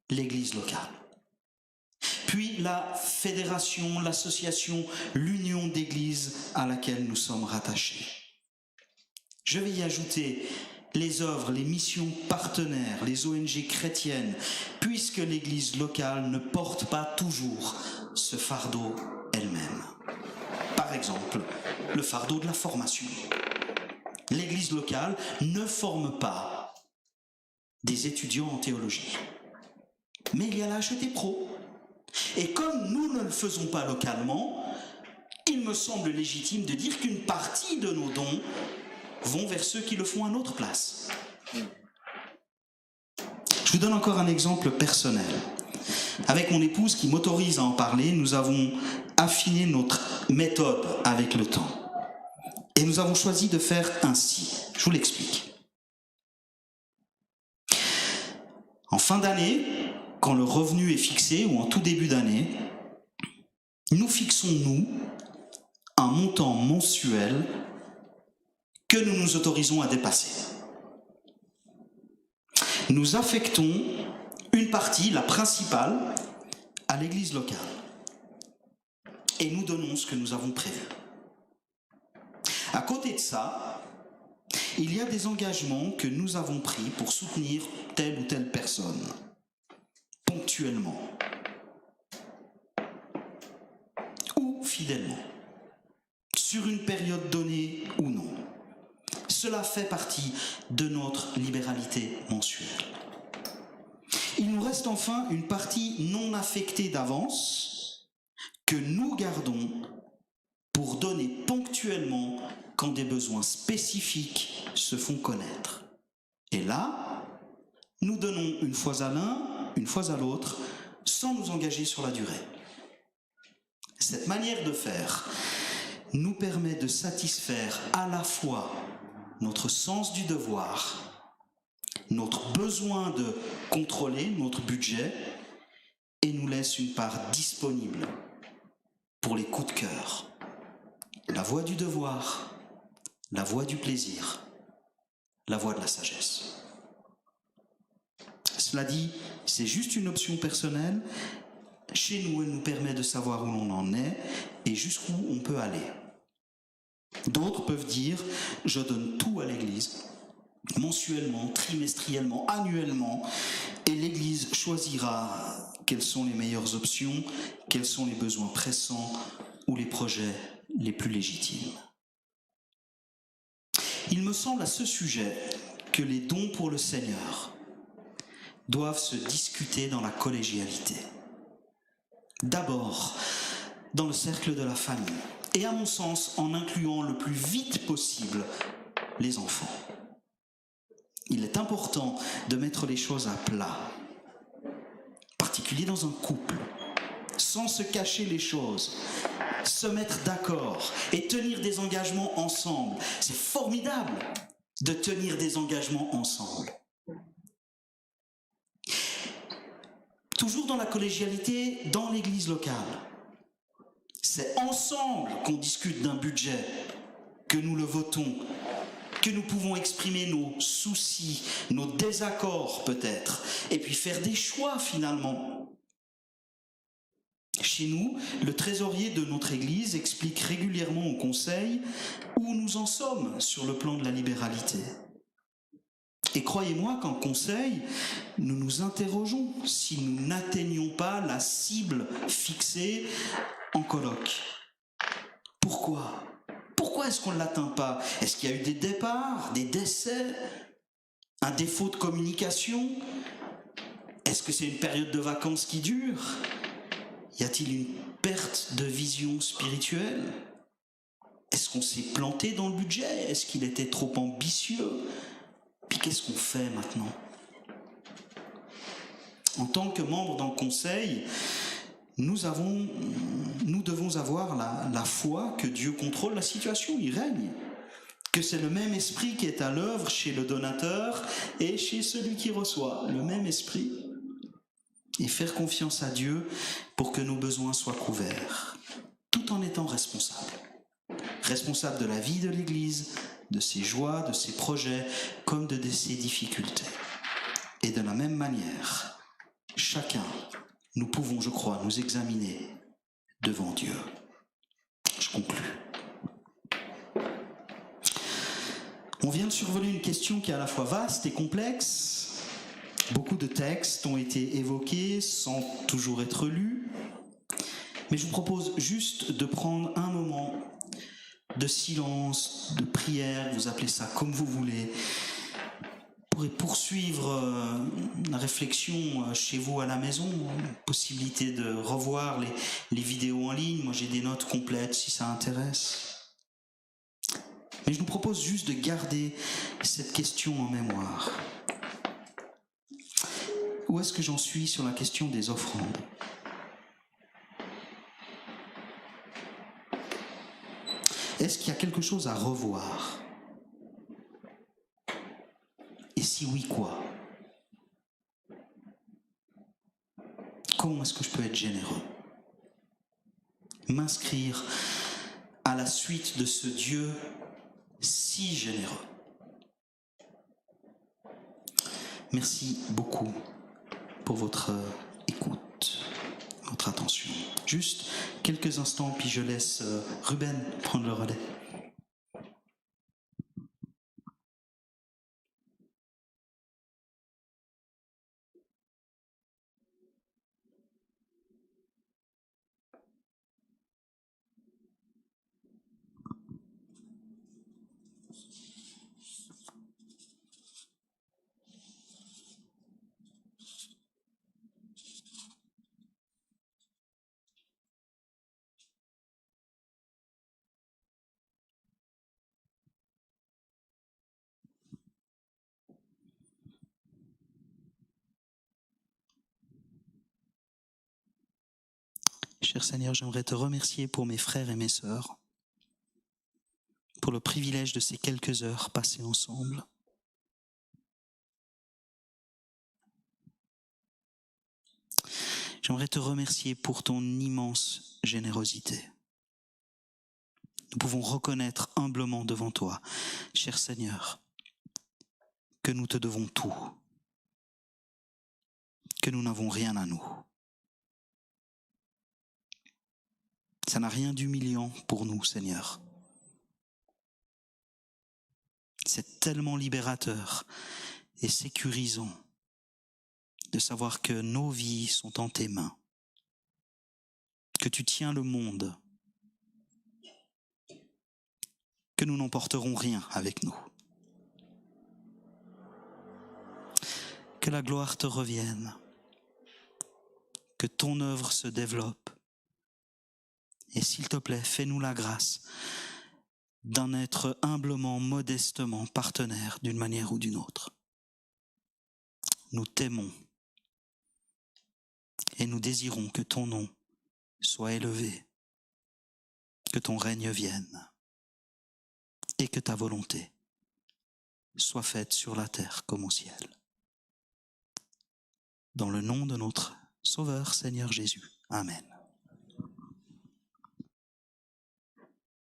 l'Église locale. Puis la fédération, l'association, l'union d'églises à laquelle nous sommes rattachés. Je vais y ajouter les œuvres, les missions partenaires, les ONG chrétiennes, puisque l'église locale ne porte pas toujours ce fardeau elle-même. Par exemple, le fardeau de la formation. L'église locale ne forme pas des étudiants en théologie. Mais il y a la HET Pro. Et comme nous ne le faisons pas localement, il me semble légitime de dire qu'une partie de nos dons vont vers ceux qui le font à notre place. Je vous donne encore un exemple personnel. Avec mon épouse qui m'autorise à en parler, nous avons affiné notre méthode avec le temps. Et nous avons choisi de faire ainsi. Je vous l'explique. En fin d'année, quand le revenu est fixé, ou en tout début d'année, nous fixons, nous, un montant mensuel que nous nous autorisons à dépasser. Nous affectons une partie, la principale, à l'église locale. Et nous donnons ce que nous avons prévu. À côté de ça, il y a des engagements que nous avons pris pour soutenir telle ou telle personne, ponctuellement ou fidèlement, sur une période donnée ou non. Cela fait partie de notre libéralité mensuelle. Il nous reste enfin une partie non affectée d'avance que nous gardons pour donner ponctuellement quand des besoins spécifiques se font connaître. Et là, nous donnons une fois à l'un, une fois à l'autre, sans nous engager sur la durée. Cette manière de faire nous permet de satisfaire à la fois notre sens du devoir, notre besoin de contrôler notre budget et nous laisse une part disponible pour les coups de cœur. La voie du devoir, la voie du plaisir, la voie de la sagesse. Cela dit, c'est juste une option personnelle. Chez nous, elle nous permet de savoir où l'on en est et jusqu'où on peut aller. D'autres peuvent dire, je donne tout à l'Église, mensuellement, trimestriellement, annuellement, et l'Église choisira quelles sont les meilleures options, quels sont les besoins pressants ou les projets les plus légitimes. Il me semble à ce sujet que les dons pour le Seigneur doivent se discuter dans la collégialité. D'abord, dans le cercle de la famille, et à mon sens, en incluant le plus vite possible les enfants. Il est important de mettre les choses à plat, en particulier dans un couple, sans se cacher les choses, se mettre d'accord et tenir des engagements ensemble. C'est formidable de tenir des engagements ensemble. Toujours dans la collégialité, dans l'église locale. C'est ensemble qu'on discute d'un budget que nous le votons, que nous pouvons exprimer nos soucis, nos désaccords peut-être, et puis faire des choix finalement. Chez nous, le trésorier de notre Église explique régulièrement au conseil où nous en sommes sur le plan de la libéralité. Et croyez-moi qu'en conseil, nous nous interrogeons si nous n'atteignons pas la cible fixée en colloque. Pourquoi ? Pourquoi est-ce qu'on ne l'atteint pas ? Est-ce qu'il y a eu des départs, des décès, un défaut de communication ? Est-ce que c'est une période de vacances qui dure ? Y a-t-il une perte de vision spirituelle ? Est-ce qu'on s'est planté dans le budget ? Est-ce qu'il était trop ambitieux ? Puis qu'est-ce qu'on fait maintenant ? En tant que membre d'un conseil, nous devons avoir la foi que Dieu contrôle la situation, il règne. Que c'est le même esprit qui est à l'œuvre chez le donateur et chez celui qui reçoit. Le même esprit. Et faire confiance à Dieu pour que nos besoins soient couverts, tout en étant responsables. Responsables de la vie de l'Église, de ses joies, de ses projets, comme de ses difficultés. Et de la même manière, chacun, nous pouvons, je crois, nous examiner devant Dieu. Je conclus. On vient de survoler une question qui est à la fois vaste et complexe. Beaucoup de textes ont été évoqués sans toujours être lus. Mais je vous propose juste de prendre un moment de silence, de prière, vous appelez ça comme vous voulez, pour poursuivre la réflexion chez vous à la maison, possibilité de revoir les vidéos en ligne. Moi j'ai des notes complètes si ça intéresse. Mais je vous propose juste de garder cette question en mémoire. Où est-ce que j'en suis sur la question des offrandes ? Est-ce qu'il y a quelque chose à revoir ? Et si oui, quoi ? Comment est-ce que je peux être généreux ? M'inscrire à la suite de ce Dieu si généreux. Merci beaucoup pour votre écoute, votre attention. Juste quelques instants, puis je laisse Ruben prendre le relais. Cher Seigneur, j'aimerais te remercier pour mes frères et mes sœurs, pour le privilège de ces quelques heures passées ensemble. J'aimerais te remercier pour ton immense générosité. Nous pouvons reconnaître humblement devant toi, cher Seigneur, que nous te devons tout, que nous n'avons rien à nous. Ça n'a rien d'humiliant pour nous, Seigneur. C'est tellement libérateur et sécurisant de savoir que nos vies sont en tes mains, que tu tiens le monde, que nous n'emporterons rien avec nous. Que la gloire te revienne, que ton œuvre se développe. Et s'il te plaît, fais-nous la grâce d'en être humblement, modestement partenaires d'une manière ou d'une autre. Nous t'aimons et nous désirons que ton nom soit élevé, que ton règne vienne et que ta volonté soit faite sur la terre comme au ciel. Dans le nom de notre Sauveur Seigneur Jésus. Amen.